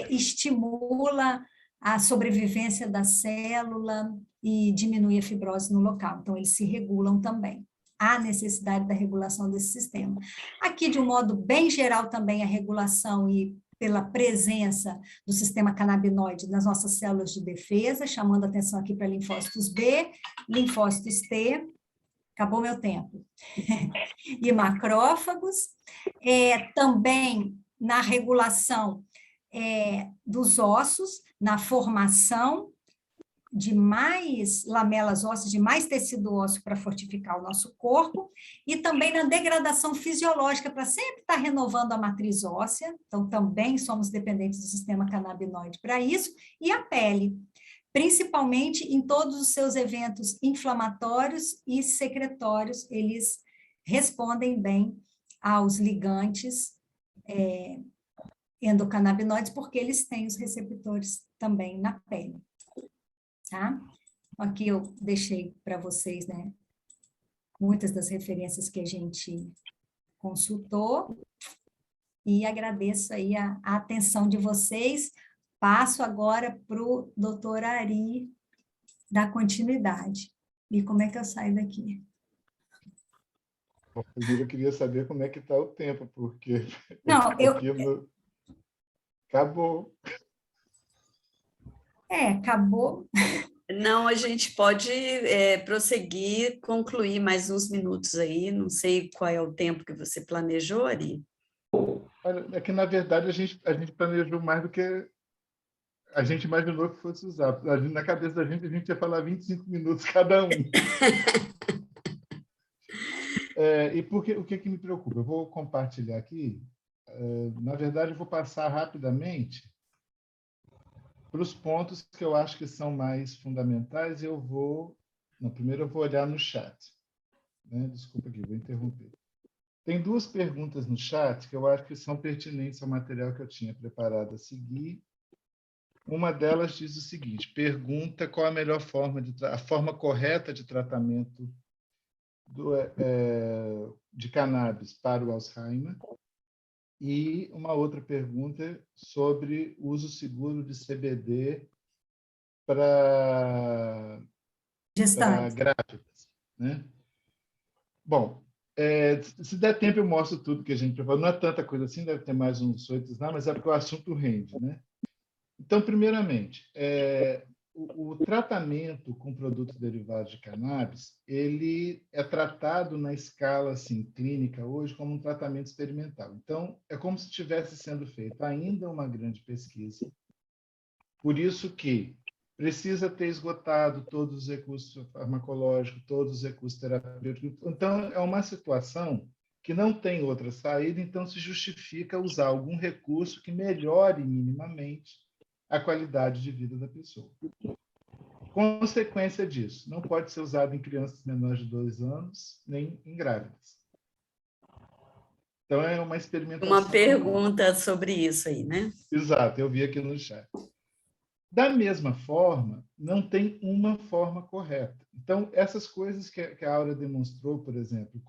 estimula a sobrevivência da célula e diminui a fibrose no local. Então, eles se regulam também. Há necessidade da regulação desse sistema. Aqui, de um modo bem geral, também a regulação e pela presença do sistema canabinoide nas nossas células de defesa, chamando atenção aqui para linfócitos B, linfócitos T, acabou meu tempo, e macrófagos, também na regulação dos ossos, na formação de mais lamelas ósseas, de mais tecido ósseo para fortificar o nosso corpo, e também na degradação fisiológica, para sempre estar renovando a matriz óssea, então também somos dependentes do sistema canabinoide para isso, e a pele, principalmente em todos os seus eventos inflamatórios e secretórios, eles respondem bem aos ligantes endocannabinoides, porque eles têm os receptores também na pele. Tá? Aqui eu deixei para vocês, né, muitas das referências que a gente consultou, e agradeço aí a atenção de vocês. Passo agora para o doutor Ari dar continuidade. E como é que eu saio daqui? Bom, primeiro eu queria saber como é que está o tempo, porque Não, acabou. Acabou. Não, a gente pode prosseguir, concluir mais uns minutos aí, não sei qual é o tempo que você planejou, Ari. Olha, é que, na verdade, a gente planejou mais do que a gente imaginou que fosse usar. Na cabeça da gente ia falar 25 minutos cada um. E o que me preocupa? Eu vou compartilhar aqui. Na verdade, eu vou passar rapidamente para os pontos que eu acho que são mais fundamentais. Primeiro eu vou olhar no chat. Né? Desculpa aqui, vou interromper. Tem duas perguntas no chat que eu acho que são pertinentes ao material que eu tinha preparado a seguir. Uma delas diz o seguinte: pergunta qual a melhor forma a forma correta de tratamento de cannabis para o Alzheimer. E uma outra pergunta sobre uso seguro de CBD para grávidas. Né? Bom, se der tempo eu mostro tudo que a gente preparou. Não é tanta coisa assim, deve ter mais uns 8 lá, mas é porque o assunto rende. Né? Então, primeiramente, o tratamento com produtos derivados de cannabis, ele é tratado na escala assim, clínica hoje como um tratamento experimental. Então, é como se estivesse sendo feita ainda uma grande pesquisa. Por isso que precisa ter esgotado todos os recursos farmacológicos, todos os recursos terapêuticos. Então, é uma situação que não tem outra saída, então se justifica usar algum recurso que melhore minimamente a qualidade de vida da pessoa. Consequência disso, não pode ser usado em crianças menores de 2 anos, nem em grávidas. Então, é uma experimentação. Uma pergunta sobre isso aí, né? Exato, eu vi aqui no chat. Da mesma forma, não tem uma forma correta. Então, essas coisas que a Aura demonstrou, por exemplo,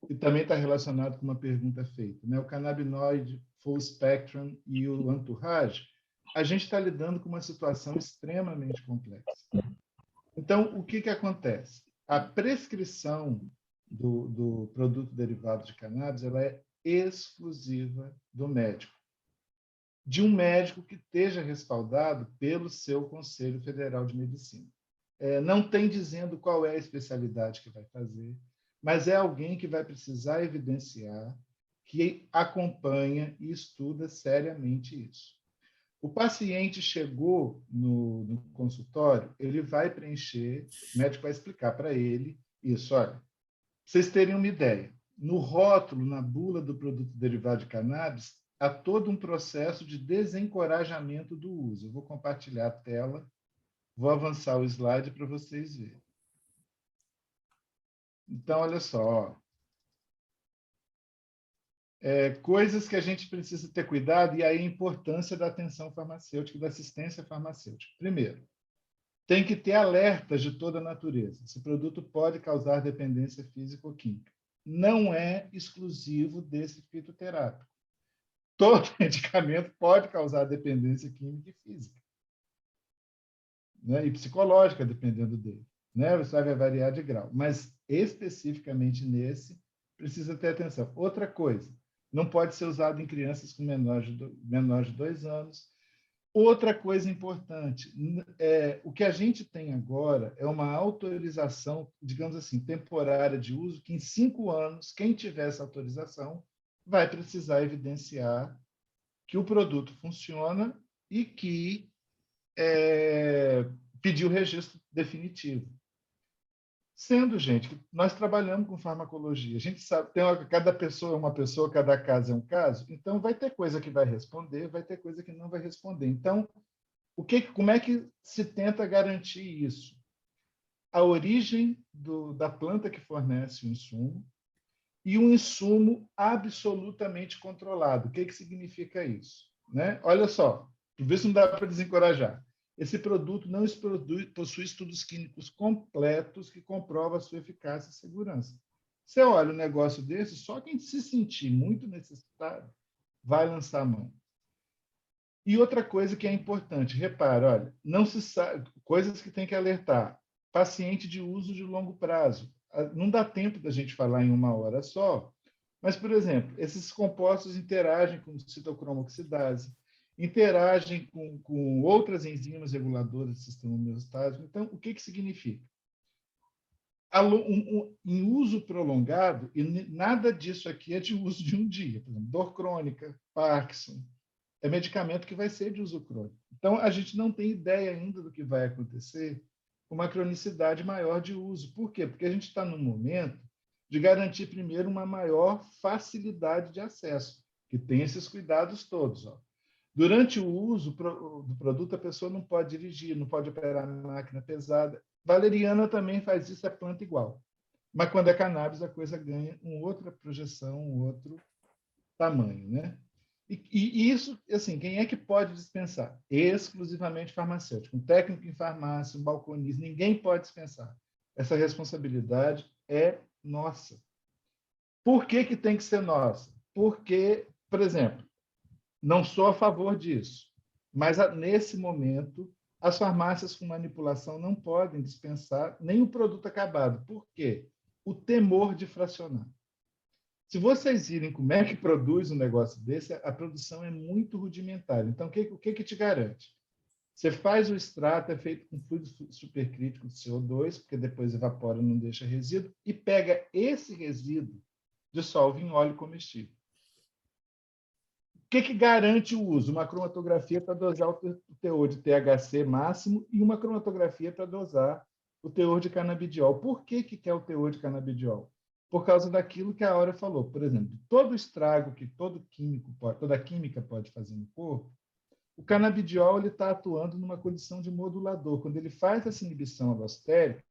e também está relacionado com uma pergunta feita, né? O canabinoide, full spectrum e o entourage, a gente está lidando com uma situação extremamente complexa. Então, o que acontece? A prescrição do produto derivado de cannabis ela é exclusiva do médico. De um médico que esteja respaldado pelo seu Conselho Federal de Medicina. Não tem dizendo qual é a especialidade que vai fazer, mas é alguém que vai precisar evidenciar, que acompanha e estuda seriamente isso. O paciente chegou no consultório, ele vai preencher, o médico vai explicar para ele isso. Olha, para vocês terem uma ideia, no rótulo, na bula do produto derivado de cannabis, há todo um processo de desencorajamento do uso. Eu vou compartilhar a tela, vou avançar o slide para vocês verem. Então, olha só. coisas que a gente precisa ter cuidado, e aí a importância da atenção farmacêutica e da assistência farmacêutica. Primeiro, tem que ter alertas de toda a natureza. Esse produto pode causar dependência física ou química. Não é exclusivo desse fitoterápico. Todo medicamento pode causar dependência química e física, né? E psicológica, dependendo dele, né? Você vai variar de grau. Mas, especificamente nesse, precisa ter atenção. Outra coisa, não pode ser usado em crianças com menores de 2 anos. Outra coisa importante, o que a gente tem agora é uma autorização, digamos assim, temporária de uso, que em 5 anos, quem tiver essa autorização vai precisar evidenciar que o produto funciona e que pediu o registro definitivo. Sendo, gente, que nós trabalhamos com farmacologia, a gente sabe, cada pessoa é uma pessoa, cada caso é um caso, então vai ter coisa que vai responder, vai ter coisa que não vai responder. Então, como é que se tenta garantir isso? A origem da planta que fornece o insumo e um insumo absolutamente controlado. O que significa isso? Né? Olha só, por ver se não dá para desencorajar. Esse produto não possui estudos clínicos completos que comprovam a sua eficácia e segurança. Você olha um negócio desse, só quem se sentir muito necessitado vai lançar a mão. E outra coisa que é importante, repara, olha, não se sabe, coisas que tem que alertar. Paciente de uso de longo prazo. Não dá tempo da gente falar em 1 hora só, mas, por exemplo, esses compostos interagem com citocromoxidase, interagem com outras enzimas reguladoras do sistema homeostático. Então, o que significa? Em uso prolongado, e nada disso aqui é de uso de um dia, por exemplo, dor crônica, Parkinson, é medicamento que vai ser de uso crônico. Então, a gente não tem ideia ainda do que vai acontecer com uma cronicidade maior de uso. Por quê? Porque a gente está num momento de garantir, primeiro, uma maior facilidade de acesso, que tem esses cuidados todos. Ó. Durante o uso do produto, a pessoa não pode dirigir, não pode operar máquina pesada. Valeriana também faz isso, é planta igual. Mas quando é cannabis, a coisa ganha uma outra projeção, um outro tamanho, né? E isso, assim, quem é que pode dispensar? Exclusivamente farmacêutico. Um técnico em farmácia, um balconista, ninguém pode dispensar. Essa responsabilidade é nossa. Por que tem que ser nossa? Porque, por exemplo, não sou a favor disso, mas nesse momento as farmácias com manipulação não podem dispensar nem o produto acabado. Por quê? O temor de fracionar. Se vocês virem como é que produz um negócio desse, a produção é muito rudimentar. Então, o que te garante? Você faz o extrato, é feito com fluido supercrítico de CO2, porque depois evapora, não deixa resíduo, e pega esse resíduo, dissolve em óleo comestível. O que garante o uso? Uma cromatografia para dosar o teor de THC máximo e uma cromatografia para dosar o teor de canabidiol. Por que quer o teor de canabidiol? Por causa daquilo que a Áurea falou. Por exemplo, todo o estrago que toda química pode fazer no corpo, o canabidiol está atuando numa condição de modulador. Quando ele faz essa inibição alostérica,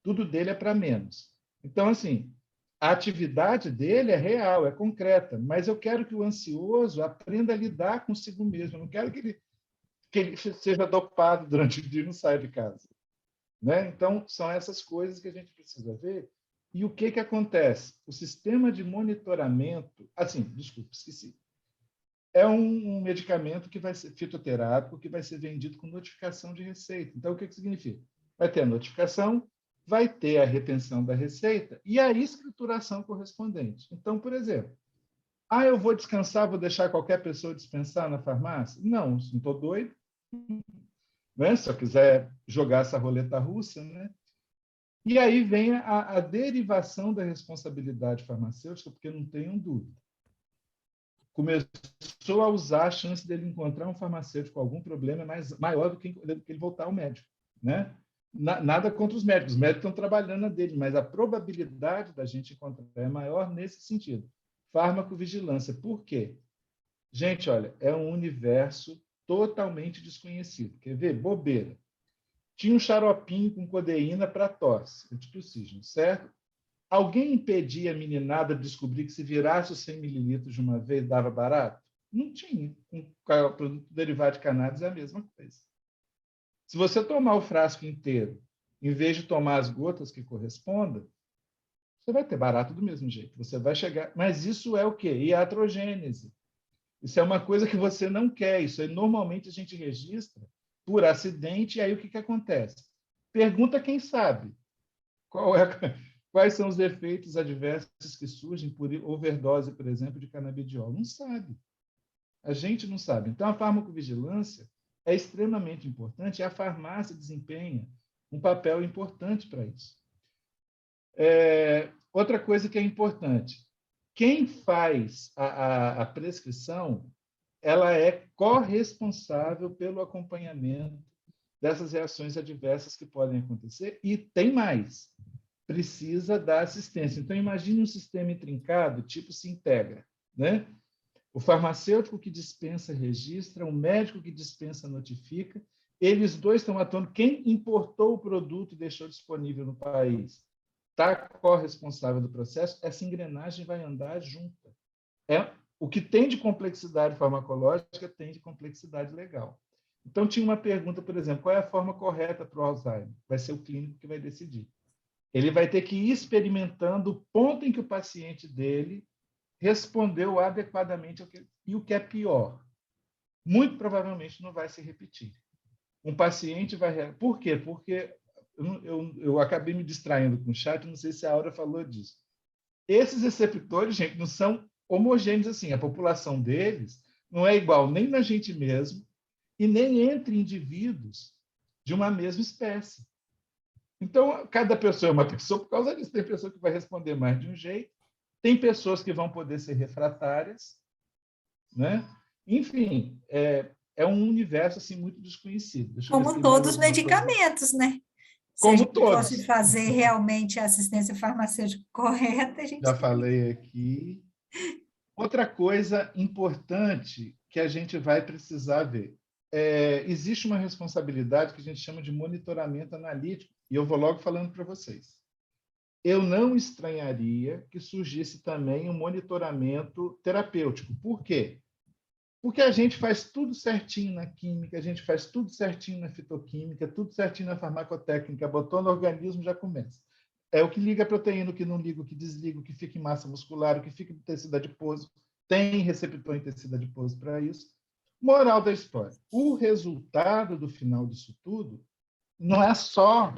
tudo dele é para menos. Então, assim, a atividade dele é real, é concreta, mas eu quero que o ansioso aprenda a lidar consigo mesmo. Eu não quero que ele seja dopado durante o dia e não saia de casa. Né? Então, são essas coisas que a gente precisa ver. E o que acontece? O sistema de monitoramento... desculpa, esqueci. É um medicamento que vai ser fitoterápico, que vai ser vendido com notificação de receita. Então, o que significa? Vai ter a notificação, vai ter a retenção da receita e a escrituração correspondente. Então, por exemplo, eu vou descansar, vou deixar qualquer pessoa dispensar na farmácia? Não estou doido. Né? Se eu quiser jogar essa roleta russa, né? E aí vem a derivação da responsabilidade farmacêutica, porque não tenham dúvida. Começou a usar, a chance dele encontrar um farmacêutico com algum problema maior do que ele voltar ao médico. Né? Nada contra os médicos estão trabalhando na dele, mas a probabilidade da gente encontrar é maior nesse sentido. Farmacovigilância. Por quê? Gente, olha, é um universo totalmente desconhecido. Quer ver? Bobeira. Tinha um xaropinho com codeína para tosse, antitussígeno, certo? Alguém impedia a meninada de descobrir que se virasse os 100 mililitros de uma vez, dava barato? Não tinha. Com produto derivado de cannabis é a mesma coisa. Se você tomar o frasco inteiro, em vez de tomar as gotas que correspondam, você vai ter barato do mesmo jeito. Você vai chegar... Mas isso é o quê? Iatrogênese. Isso é uma coisa que você não quer. Isso aí, normalmente a gente registra por acidente, e aí o que acontece? Pergunta quem sabe. Quais são os efeitos adversos que surgem por overdose, por exemplo, de canabidiol? Não sabe. A gente não sabe. Então, a farmacovigilância é extremamente importante e a farmácia desempenha um papel importante para isso. Outra coisa que é importante, quem faz a prescrição, ela é corresponsável pelo acompanhamento dessas reações adversas que podem acontecer, e tem mais, precisa dar assistência. Então, imagine um sistema intrincado, tipo se integra, né? O farmacêutico que dispensa registra, o médico que dispensa notifica, eles dois estão atuando. Quem importou o produto e deixou disponível no país está corresponsável do processo, essa engrenagem vai andar junta. O que tem de complexidade farmacológica tem de complexidade legal. Então, tinha uma pergunta, por exemplo, qual é a forma correta para o Alzheimer? Vai ser o clínico que vai decidir. Ele vai ter que ir experimentando o ponto em que o paciente dele respondeu adequadamente e o que é pior, muito provavelmente não vai se repetir. Um paciente vai... Por quê? Porque eu acabei me distraindo com o chat, não sei se a Aura falou disso. Esses receptores, gente, não são homogêneos assim. A população deles não é igual nem na gente mesmo e nem entre indivíduos de uma mesma espécie. Então, cada pessoa é uma pessoa por causa disso. Tem pessoa que vai responder mais de um jeito, tem pessoas que vão poder ser refratárias, né? Enfim, é um universo assim, muito desconhecido. Como todos os medicamentos, né? Se a gente fosse fazer realmente a assistência farmacêutica correta, a gente... Já falei aqui. Outra coisa importante que a gente vai precisar ver. Existe uma responsabilidade que a gente chama de monitoramento analítico, e eu vou logo falando para vocês. Eu não estranharia que surgisse também um monitoramento terapêutico. Por quê? Porque a gente faz tudo certinho na química, a gente faz tudo certinho na fitoquímica, tudo certinho na farmacotécnica, botou no organismo, já começa. É o que liga a proteína, o que não liga, o que desliga, o que fica em massa muscular, o que fica em tecido adiposo. Tem receptor em tecido adiposo para isso. Moral da história. O resultado do final disso tudo não é só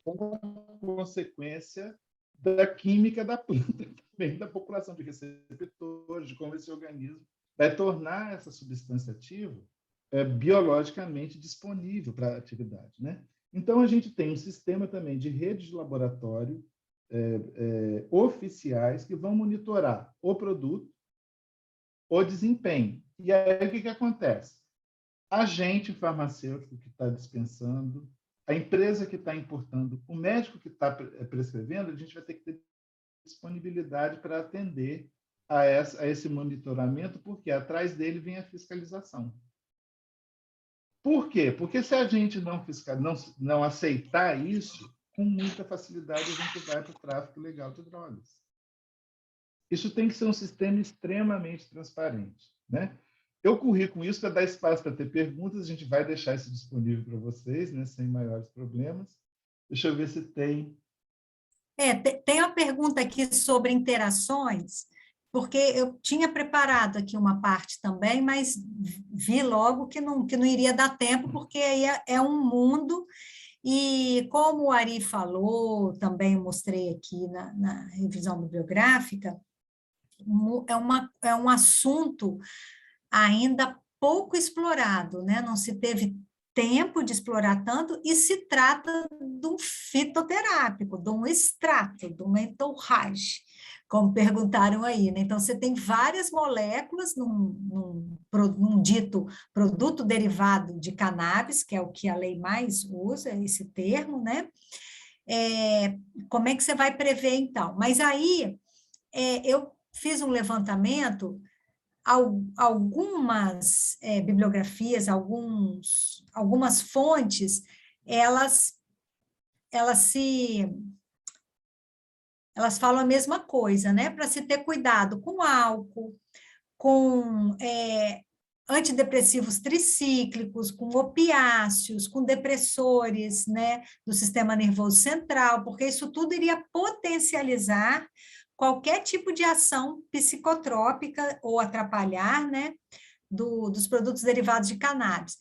uma consequência da química da planta, também da população de receptores, de como esse organismo vai tornar essa substância ativa biologicamente disponível para a atividade, né? Então, a gente tem um sistema também de redes de laboratório oficiais que vão monitorar o produto, o desempenho. E aí, o que acontece? A gente farmacêutico que está dispensando, a empresa que está importando, o médico que está prescrevendo, a gente vai ter que ter disponibilidade para atender a esse monitoramento, porque atrás dele vem a fiscalização. Por quê? Porque se a gente não aceitar isso, com muita facilidade a gente vai para o tráfico ilegal de drogas. Isso tem que ser um sistema extremamente transparente, né? Eu corri com isso para dar espaço para ter perguntas, a gente vai deixar isso disponível para vocês, né, sem maiores problemas. Deixa eu ver se tem... Tem uma pergunta aqui sobre interações, porque eu tinha preparado aqui uma parte também, mas vi logo que não iria dar tempo, porque aí é um mundo, e como o Ari falou, também mostrei aqui na revisão bibliográfica, é um assunto ainda pouco explorado, né? Não se teve tempo de explorar tanto, e se trata de um fitoterápico, de um extrato, de uma entourage, como perguntaram aí, né? Então, você tem várias moléculas num dito produto derivado de cannabis, que é o que a lei mais usa, esse termo, né? Como é que você vai prever, então? Mas aí, eu fiz um levantamento, algumas bibliografias, algumas fontes, elas elas falam a mesma coisa, né? Para se ter cuidado com álcool, com antidepressivos tricíclicos, com opiáceos, com depressores, né, do sistema nervoso central, porque isso tudo iria potencializar qualquer tipo de ação psicotrópica ou atrapalhar, né, dos produtos derivados de cannabis.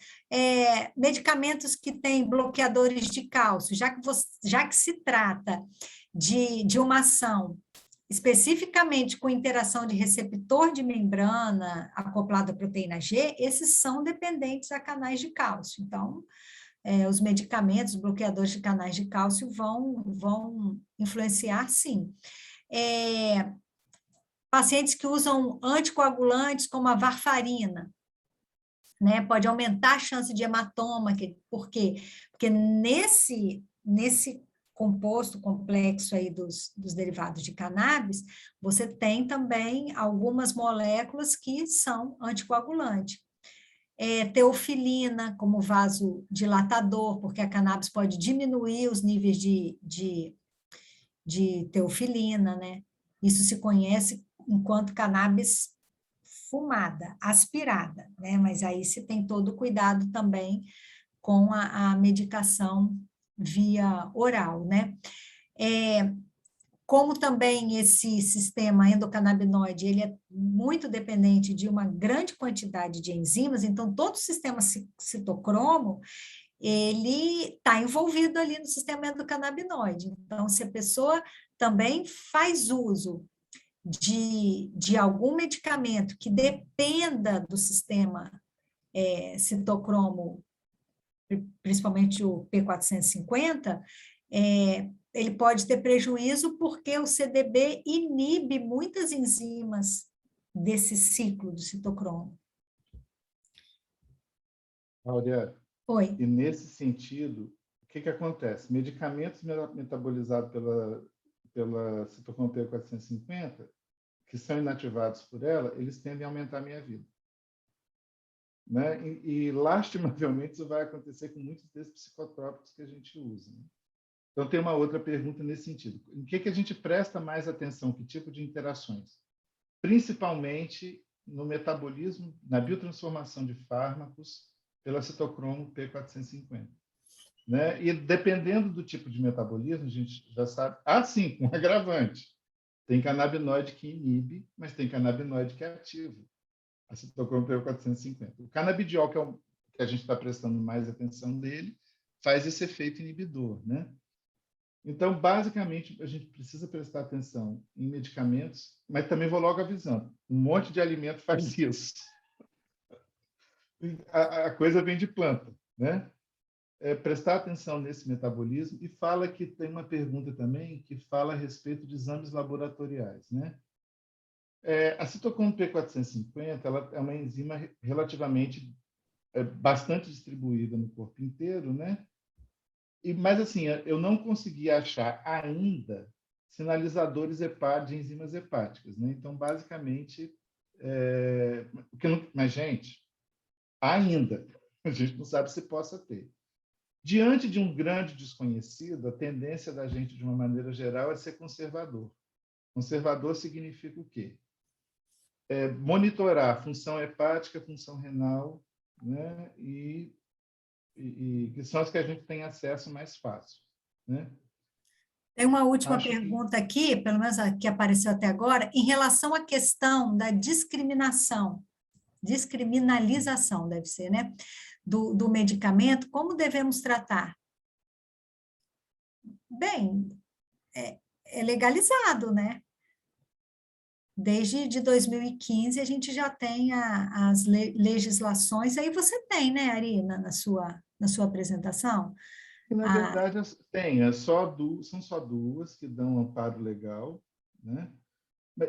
Medicamentos que têm bloqueadores de cálcio, já que se trata de uma ação especificamente com interação de receptor de membrana acoplado à proteína G, esses são dependentes a canais de cálcio. Então, os medicamentos, bloqueadores de canais de cálcio vão influenciar, sim. Pacientes que usam anticoagulantes, como a varfarina, né, pode aumentar a chance de hematoma, por quê? Porque nesse composto complexo aí dos derivados de cannabis, você tem também algumas moléculas que são anticoagulantes. Teofilina como vasodilatador, porque a cannabis pode diminuir os níveis de teofilina, né? Isso se conhece enquanto cannabis fumada, aspirada, né? Mas aí se tem todo o cuidado também com a medicação via oral, né? Como também esse sistema endocannabinoide, ele é muito dependente de uma grande quantidade de enzimas, então todo o sistema citocromo, ele está envolvido ali no sistema endocannabinoide. Então, se a pessoa também faz uso de algum medicamento que dependa do sistema citocromo, principalmente o P450, ele pode ter prejuízo porque o CDB inibe muitas enzimas desse ciclo do citocromo. Áurea, Oi. e nesse sentido, o que acontece? Medicamentos metabolizados pela citocromo P450, que são inativados por ela, eles tendem a aumentar a minha vida. Né? E lastimavelmente, isso vai acontecer com muitos desses psicotrópicos que a gente usa. Né? Então, tem uma outra pergunta nesse sentido. Em que a gente presta mais atenção? Que tipo de interações? Principalmente no metabolismo, na biotransformação de fármacos pela citocromo P450. Né? E dependendo do tipo de metabolismo, a gente já sabe... sim, com agravante. Tem canabinoide que inibe, mas tem canabinoide que é ativo. A citocromo P450. O canabidiol, que é o que a gente está prestando mais atenção dele, faz esse efeito inibidor, né? Então, basicamente, a gente precisa prestar atenção em medicamentos, mas também vou logo avisando, um monte de alimento faz isso. A coisa vem de planta, né? Prestar atenção nesse metabolismo, e fala que tem uma pergunta também que fala a respeito de exames laboratoriais, né? A citocromo P450 ela é uma enzima relativamente bastante distribuída no corpo inteiro, né? Mas assim, eu não consegui achar ainda sinalizadores de enzimas hepáticas, né? Então, basicamente, mas gente, ainda a gente não sabe se possa ter. Diante de um grande desconhecido, a tendência da gente, de uma maneira geral, é ser conservador. Conservador significa o quê? Monitorar função hepática, função renal, né? E que são as que a gente tem acesso mais fácil, né? Tem uma última pergunta aqui, pelo menos a que apareceu até agora, em relação à questão da descriminalização, deve ser, né? Do medicamento, como devemos tratar? Bem, é legalizado, né? Desde 2015 a gente já tem as legislações, aí você tem, né, Ari, na sua apresentação? Na verdade, são só duas que dão amparo legal, né?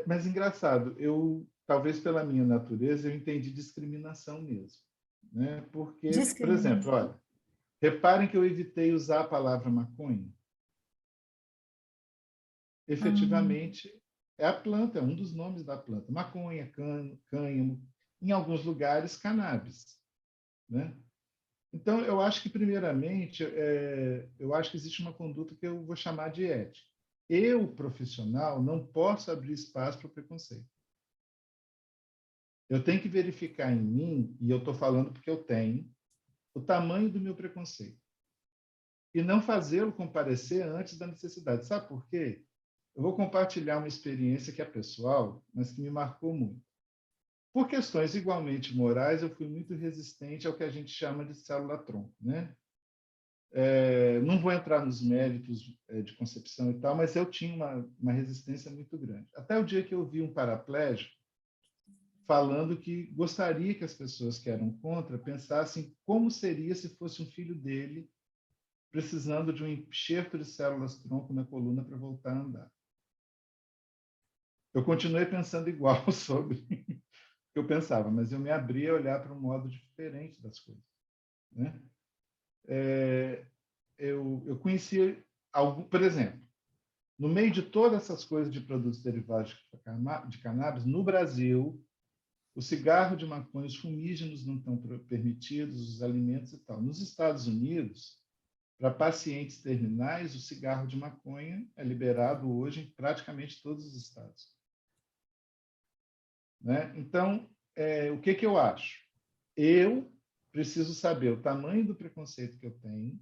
Mas engraçado, talvez pela minha natureza, eu entendi discriminação mesmo, né? Porque, por exemplo, olha, reparem que eu evitei usar a palavra maconha. Efetivamente, é a planta, é um dos nomes da planta. Maconha, cânhamo, em alguns lugares, cannabis, né? Então, eu acho que, primeiramente, eu acho que existe uma conduta que eu vou chamar de ética. eu, profissional, não posso abrir espaço para o preconceito. Eu tenho que verificar em mim, e eu estou falando porque eu tenho, o tamanho do meu preconceito. E não fazê-lo comparecer antes da necessidade. Sabe por quê? Eu vou compartilhar uma experiência que é pessoal, mas que me marcou muito. Por questões igualmente morais, eu fui muito resistente ao que a gente chama de célula-tronco, né? Não vou entrar nos méritos de concepção e tal, mas eu tinha uma resistência muito grande. Até o dia que eu vi um paraplégico falando que gostaria que as pessoas que eram contra pensassem como seria se fosse um filho dele precisando de um enxerto de células-tronco na coluna para voltar a andar. Eu continuei pensando igual sobre o que eu pensava, mas eu me abri a olhar para um modo diferente das coisas, né? Eu conheci por exemplo, no meio de todas essas coisas de produtos derivados de cannabis, no Brasil, o cigarro de maconha, os fumígenos não estão permitidos, os alimentos e tal. Nos Estados Unidos, para pacientes terminais, o cigarro de maconha é liberado hoje em praticamente todos os estados. Né? Então, o que eu acho? Eu preciso saber o tamanho do preconceito que eu tenho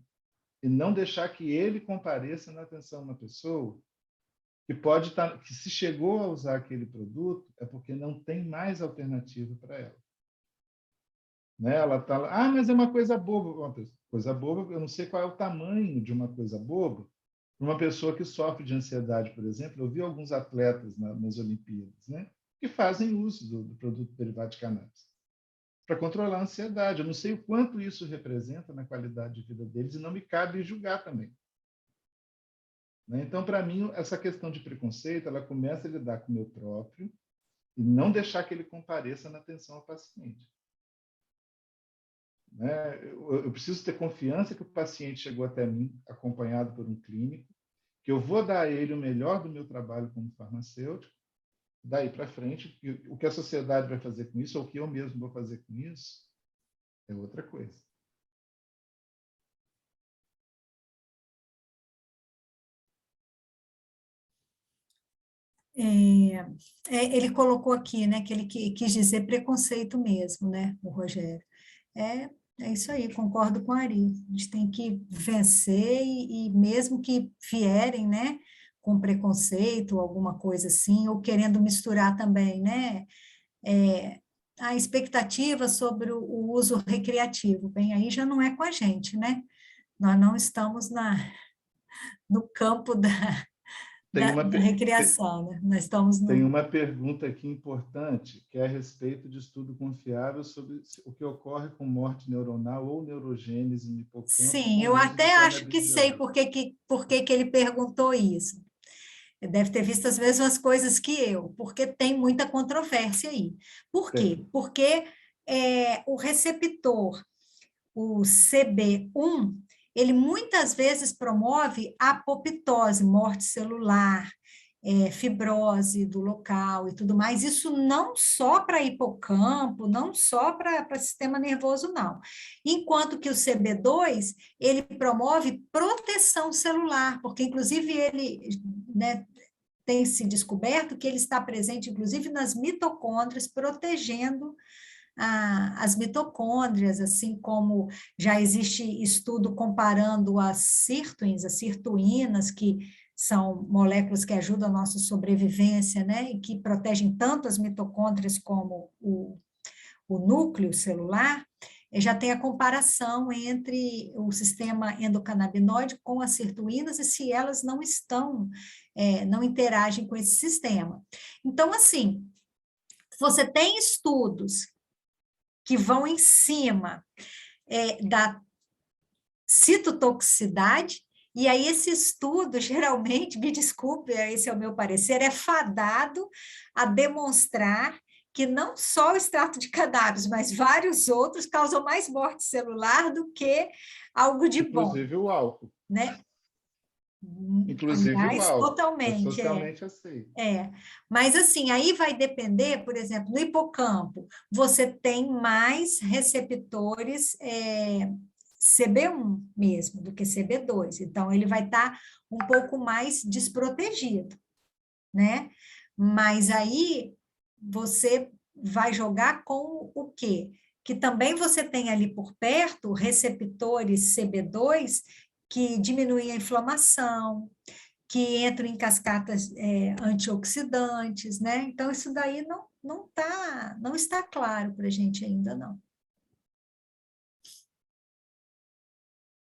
e não deixar que ele compareça na atenção de uma pessoa que se chegou a usar aquele produto é porque não tem mais alternativa para ela. Né? Ela está lá, mas é uma coisa boba. Uma coisa boba, eu não sei qual é o tamanho de uma coisa boba para uma pessoa que sofre de ansiedade, por exemplo. Eu vi alguns atletas nas Olimpíadas, né, que fazem uso do produto derivado de cannabis para controlar a ansiedade. Eu não sei o quanto isso representa na qualidade de vida deles e não me cabe julgar também. Né? Então, para mim, essa questão de preconceito, ela começa a lidar com o meu próprio e não deixar que ele compareça na atenção ao paciente. Né? Eu preciso ter confiança que o paciente chegou até mim acompanhado por um clínico, que eu vou dar a ele o melhor do meu trabalho como farmacêutico, daí para frente, o que a sociedade vai fazer com isso, ou o que eu mesmo vou fazer com isso, é outra coisa. Ele colocou aqui, né, que ele quis dizer preconceito mesmo, né, o Rogério. É isso aí, concordo com a Ari. A gente tem que vencer e mesmo que vierem, né, com preconceito, alguma coisa assim, ou querendo misturar também, né, a expectativa sobre o uso recreativo. Bem, aí já não é com a gente, né? Nós não estamos no campo da recreação, né? Nós estamos Tem uma pergunta aqui importante, que é a respeito de estudo confiável sobre o que ocorre com morte neuronal ou neurogênese no hipocampo. Sim, eu até acho que sei por que ele perguntou isso. Ele deve ter visto as mesmas coisas que eu, porque tem muita controvérsia aí. Por quê? Porque o receptor, o CB1, ele muitas vezes promove apoptose, morte celular, fibrose do local e tudo mais. Isso não só para hipocampo, não só para sistema nervoso, não. Enquanto que o CB2, ele promove proteção celular, porque inclusive ele, né, tem se descoberto que ele está presente, inclusive, nas mitocôndrias, protegendo as mitocôndrias, assim como já existe estudo comparando as sirtuínas, que são moléculas que ajudam a nossa sobrevivência, né, e que protegem tanto as mitocôndrias como o núcleo celular. Já tem a comparação entre o sistema endocannabinoide com as sirtuínas e se elas não não interagem com esse sistema. Então, assim, você tem estudos que vão em cima da citotoxicidade, e aí esse estudo, geralmente, me desculpe, esse é o meu parecer, é fadado a demonstrar que não só o extrato de cannabis, mas vários outros causam mais morte celular do que algo de bom. Inclusive o álcool. Né? Inclusive aliás, o álcool. totalmente. É socialmente aceito. Mas assim, aí vai depender, por exemplo, no hipocampo, você tem mais receptores CB1 mesmo, do que CB2. Então, ele vai estar um pouco mais desprotegido, né? Mas aí, você vai jogar com o quê? Que também você tem ali por perto receptores CB2 que diminuem a inflamação, que entram em cascatas antioxidantes, né? Então, isso daí não está claro para a gente ainda, não.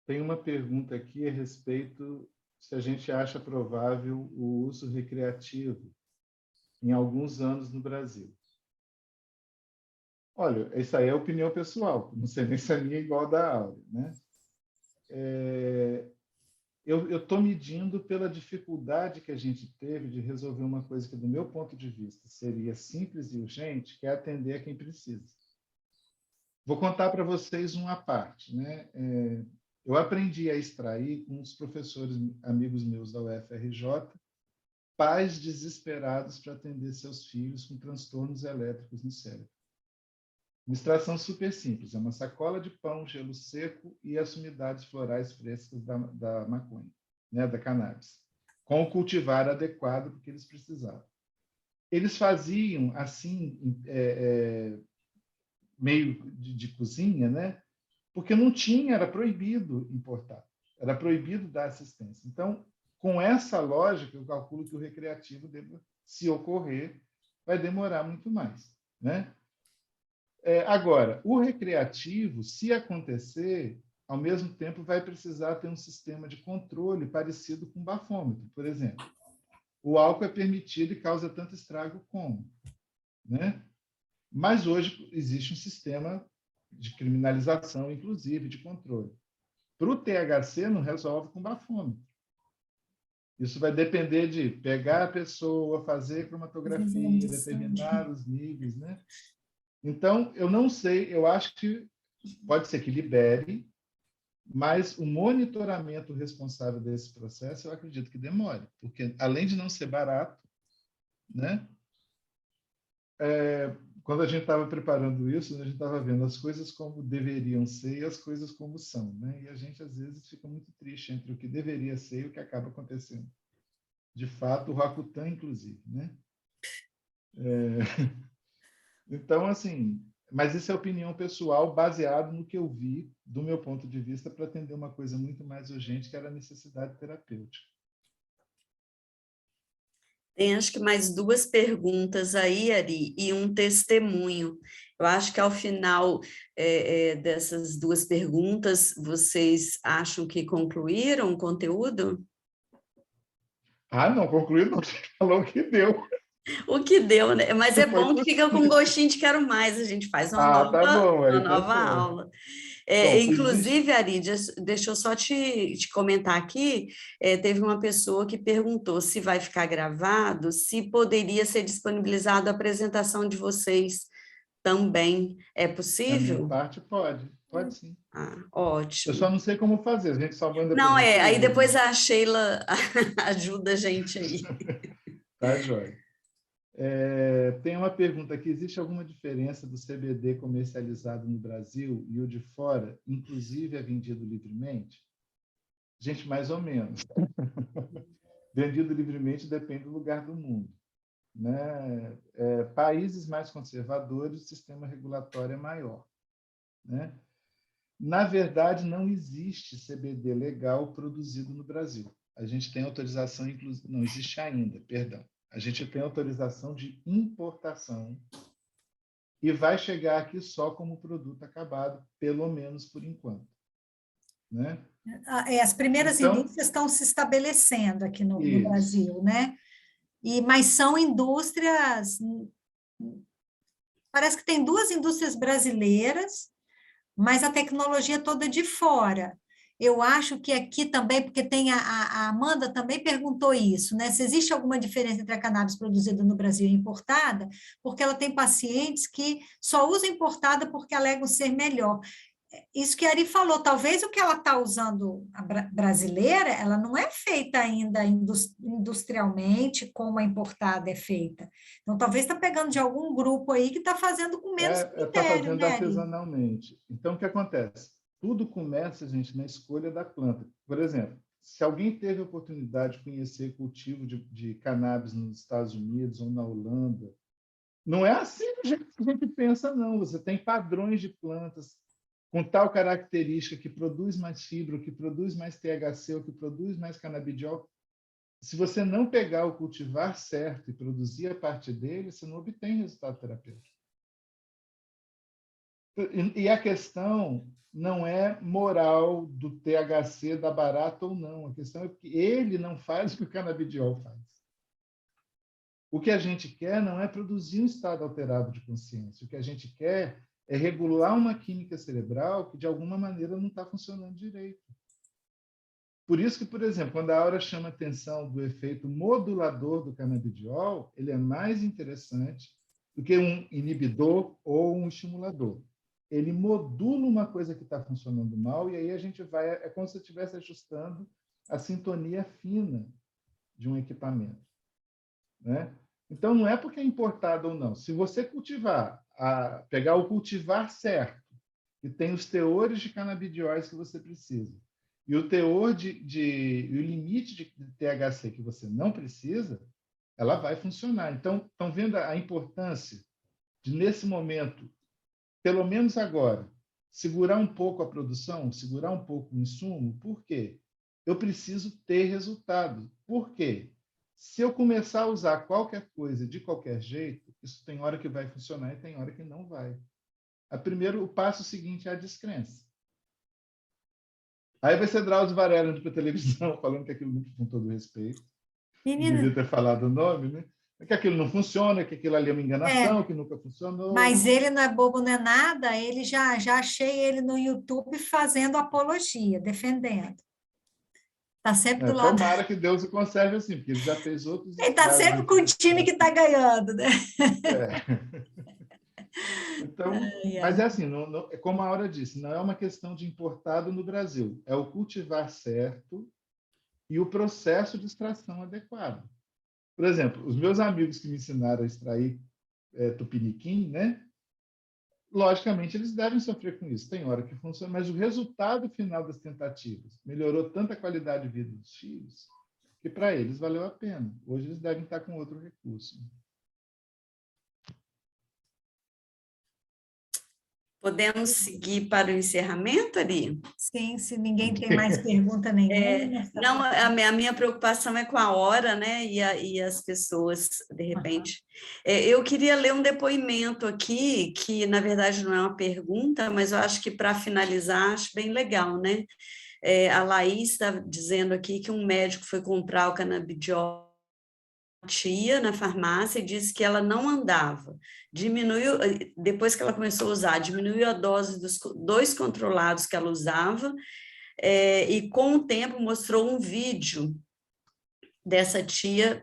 Tem uma pergunta aqui a respeito se a gente acha provável o uso recreativo em alguns anos no Brasil. Olha, isso aí é opinião pessoal, não sei nem se a minha é igual da Áurea, né? Eu estou medindo pela dificuldade que a gente teve de resolver uma coisa que, do meu ponto de vista, seria simples e urgente, que é atender a quem precisa. Vou contar para vocês uma parte, né? Eu aprendi a extrair com os professores amigos meus da UFRJ, pais desesperados para atender seus filhos com transtornos elétricos no cérebro. Uma extração super simples, é uma sacola de pão, gelo seco e as umidades florais frescas da maconha, né, da cannabis, com o cultivar adequado porque eles precisavam. Eles faziam assim, meio de cozinha, né, porque não tinha, era proibido importar, era proibido dar assistência. Então, com essa lógica, eu calculo que o recreativo, se ocorrer, vai demorar muito mais, né? Agora, o recreativo, se acontecer, ao mesmo tempo vai precisar ter um sistema de controle parecido com o bafômetro, por exemplo. O álcool é permitido e causa tanto estrago como, né? Mas hoje existe um sistema de criminalização, inclusive, de controle. Para o THC, não resolve com bafômetro. Isso vai depender de pegar a pessoa, fazer cromatografia, determinar os níveis, né? Então, eu não sei, eu acho que pode ser que libere, mas o monitoramento responsável desse processo, eu acredito que demore, porque, além de não ser barato, né? Quando a gente estava preparando isso, a gente estava vendo as coisas como deveriam ser e as coisas como são, né? E a gente, às vezes, fica muito triste entre o que deveria ser e o que acaba acontecendo. De fato, o Rakuten, inclusive, né? Então, assim, mas isso é opinião pessoal baseado no que eu vi, do meu ponto de vista, para atender uma coisa muito mais urgente, que era a necessidade terapêutica. Tem acho que mais duas perguntas aí, Ari, e um testemunho. Eu acho que ao final dessas duas perguntas, vocês acham que concluíram o conteúdo? Ah, não, concluiu, não. Você falou que deu. O que deu, né? Mas é Foi bom que fica com gostinho de quero mais, a gente faz tá bom, uma aí tá nova certo. aula. Bom, Inclusive, Ari, deixa eu só te comentar aqui, teve uma pessoa que perguntou se vai ficar gravado, se poderia ser disponibilizado a apresentação de vocês também. É da minha possível? parte, pode sim. Ah, Eu só ótimo. não sei como fazer, a gente só manda Não, por aí gentileza. depois a Sheila ajuda a gente aí. Tá, joia. Tem uma pergunta aqui: existe alguma diferença do CBD comercializado no Brasil e o de fora, inclusive é vendido livremente? Gente, mais ou menos. Vendido livremente depende do lugar do mundo, né? Países mais conservadores, o sistema regulatório é maior, né? Na verdade, não existe CBD legal produzido no Brasil. A gente tem autorização, não existe ainda, perdão. A gente tem autorização de importação e vai chegar aqui só como produto acabado, pelo menos por enquanto, né? As primeiras indústrias estão se estabelecendo aqui no Brasil, né? Mas são indústrias... Parece que tem duas indústrias brasileiras, mas a tecnologia toda de fora. Eu acho que aqui também, porque tem a Amanda também perguntou isso, né? Se existe alguma diferença entre a cannabis produzida no Brasil e importada, porque ela tem pacientes que só usam importada porque alegam ser melhor. Isso que a Ari falou, talvez o que ela está usando, a brasileira, ela não é feita ainda industrialmente como a importada é feita. Então, talvez está pegando de algum grupo aí que está fazendo com menos critério, Está fazendo né, Ari? artesanalmente. Então, o que acontece? Tudo começa, gente, na escolha da planta. Por exemplo, se alguém teve a oportunidade de conhecer cultivo de cannabis nos Estados Unidos ou na Holanda, não é assim do jeito que a gente pensa, não. Você tem padrões de plantas com tal característica que produz mais fibra, ou que produz mais THC, ou que produz mais canabidiol. Se você não pegar o cultivar certo e produzir a partir dele, você não obtém resultado terapêutico. E a questão não é moral do THC dar barato ou não. A questão é que ele não faz o que o canabidiol faz. O que a gente quer não é produzir um estado alterado de consciência. O que a gente quer é regular uma química cerebral que, de alguma maneira, não está funcionando direito. Por isso que, por exemplo, quando a Aura chama a atenção do efeito modulador do canabidiol, ele é mais interessante do que um inibidor ou um estimulador. Ele modula uma coisa que está funcionando mal e aí a gente vai... É como se você estivesse ajustando a sintonia fina de um equipamento, né? Então, não é porque é importado ou não. Se você cultivar, pegar o cultivar certo, que tem os teores de canabidióis que você precisa, e o teor e o limite de THC que você não precisa, ela vai funcionar. Então, estão vendo a importância de, nesse momento, pelo menos agora, segurar um pouco a produção, segurar um pouco o insumo? Por quê? Eu preciso ter resultado. Por quê? Se eu começar a usar qualquer coisa de qualquer jeito, isso tem hora que vai funcionar e tem hora que não vai. O passo seguinte é a descrença. Aí vai ser Drauzio Varela indo para a televisão falando que aquilo, com todo respeito, Menina, devia ter falado o nome, né? Que aquilo não funciona, que aquilo ali é uma enganação, que nunca funcionou. mas ele não é bobo, não é nada, ele já achei ele no YouTube fazendo apologia, defendendo. Está sempre do lado. Tomara que Deus o conserve assim, porque ele já fez outros... Ele está sempre com o time que está ganhando, né? Então, mas é assim, é como a Aura disse, não é uma questão de importado no Brasil, é o cultivar certo e o processo de extração adequado. Por exemplo, os meus amigos que me ensinaram a extrair tupiniquim, né? Logicamente, eles devem sofrer com isso. Tem hora que funciona, mas o resultado final das tentativas melhorou tanto a qualidade de vida dos filhos que, para eles, valeu a pena. Hoje, eles devem estar com outro recurso. Podemos seguir para o encerramento, Ari? Sim, se ninguém tem mais pergunta nenhuma. Não, a minha preocupação é com a hora, né? E as pessoas, de repente. Eu queria ler um depoimento aqui, que, na verdade, não é uma pergunta, mas eu acho que, para finalizar, acho bem legal, né? A Laís está dizendo aqui que um médico foi comprar o canabidiol na farmácia e disse que ela não andava. Diminuiu, depois que ela começou a usar, diminuiu a dose dos 2 controlados que ela usava, e com o tempo mostrou um vídeo dessa tia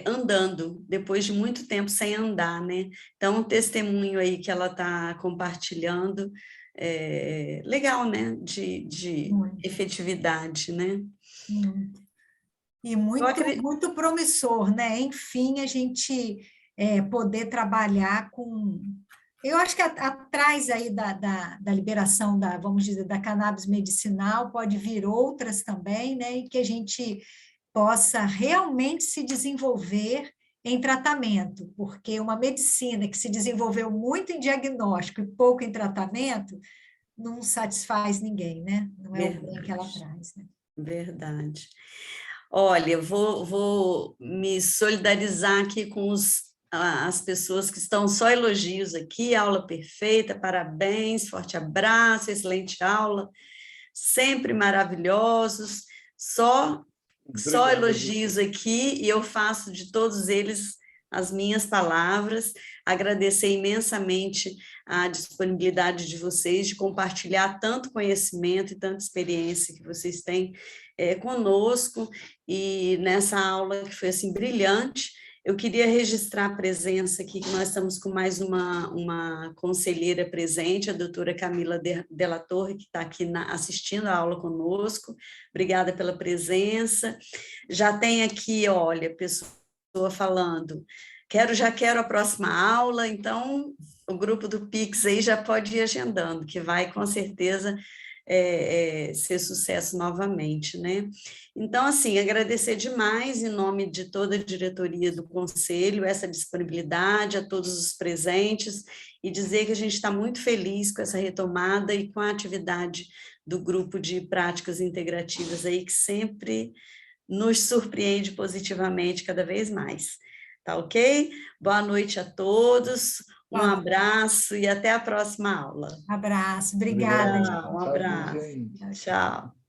andando, depois de muito tempo sem andar, né? Então, um testemunho aí que ela está compartilhando, legal, né? De efetividade, né? E muito promissor, né? Enfim, a gente poder trabalhar com... Eu acho que atrás aí da liberação vamos dizer, da cannabis medicinal, pode vir outras também, né? E que a gente possa realmente se desenvolver em tratamento, porque uma medicina que se desenvolveu muito em diagnóstico e pouco em tratamento, não satisfaz ninguém, né? Não é o bem que ela traz, né? Verdade. Olha, vou me solidarizar aqui com as pessoas que estão só elogios aqui, aula perfeita, parabéns, forte abraço, excelente aula, sempre maravilhosos, só elogios aqui, e eu faço de todos eles as minhas palavras, agradecer imensamente a disponibilidade de vocês de compartilhar tanto conhecimento e tanta experiência que vocês têm conosco, e nessa aula que foi assim brilhante. Eu queria registrar a presença aqui, que nós estamos com mais uma conselheira presente, a doutora Camila Della Torre, que está aqui assistindo a aula conosco. Obrigada pela presença. Já tem aqui, olha, pessoa falando, já quero a próxima aula, então o grupo do Pix aí já pode ir agendando, que vai com certeza ser sucesso novamente, né? Então, assim, agradecer demais em nome de toda a diretoria do Conselho essa disponibilidade, a todos os presentes, e dizer que a gente está muito feliz com essa retomada e com a atividade do grupo de práticas integrativas aí, que sempre nos surpreende positivamente cada vez mais. Tá ok? Boa noite a todos, um abraço e até a próxima aula. Abraço, obrigada. Obrigado. Um Tchau, abraço. gente. Tchau.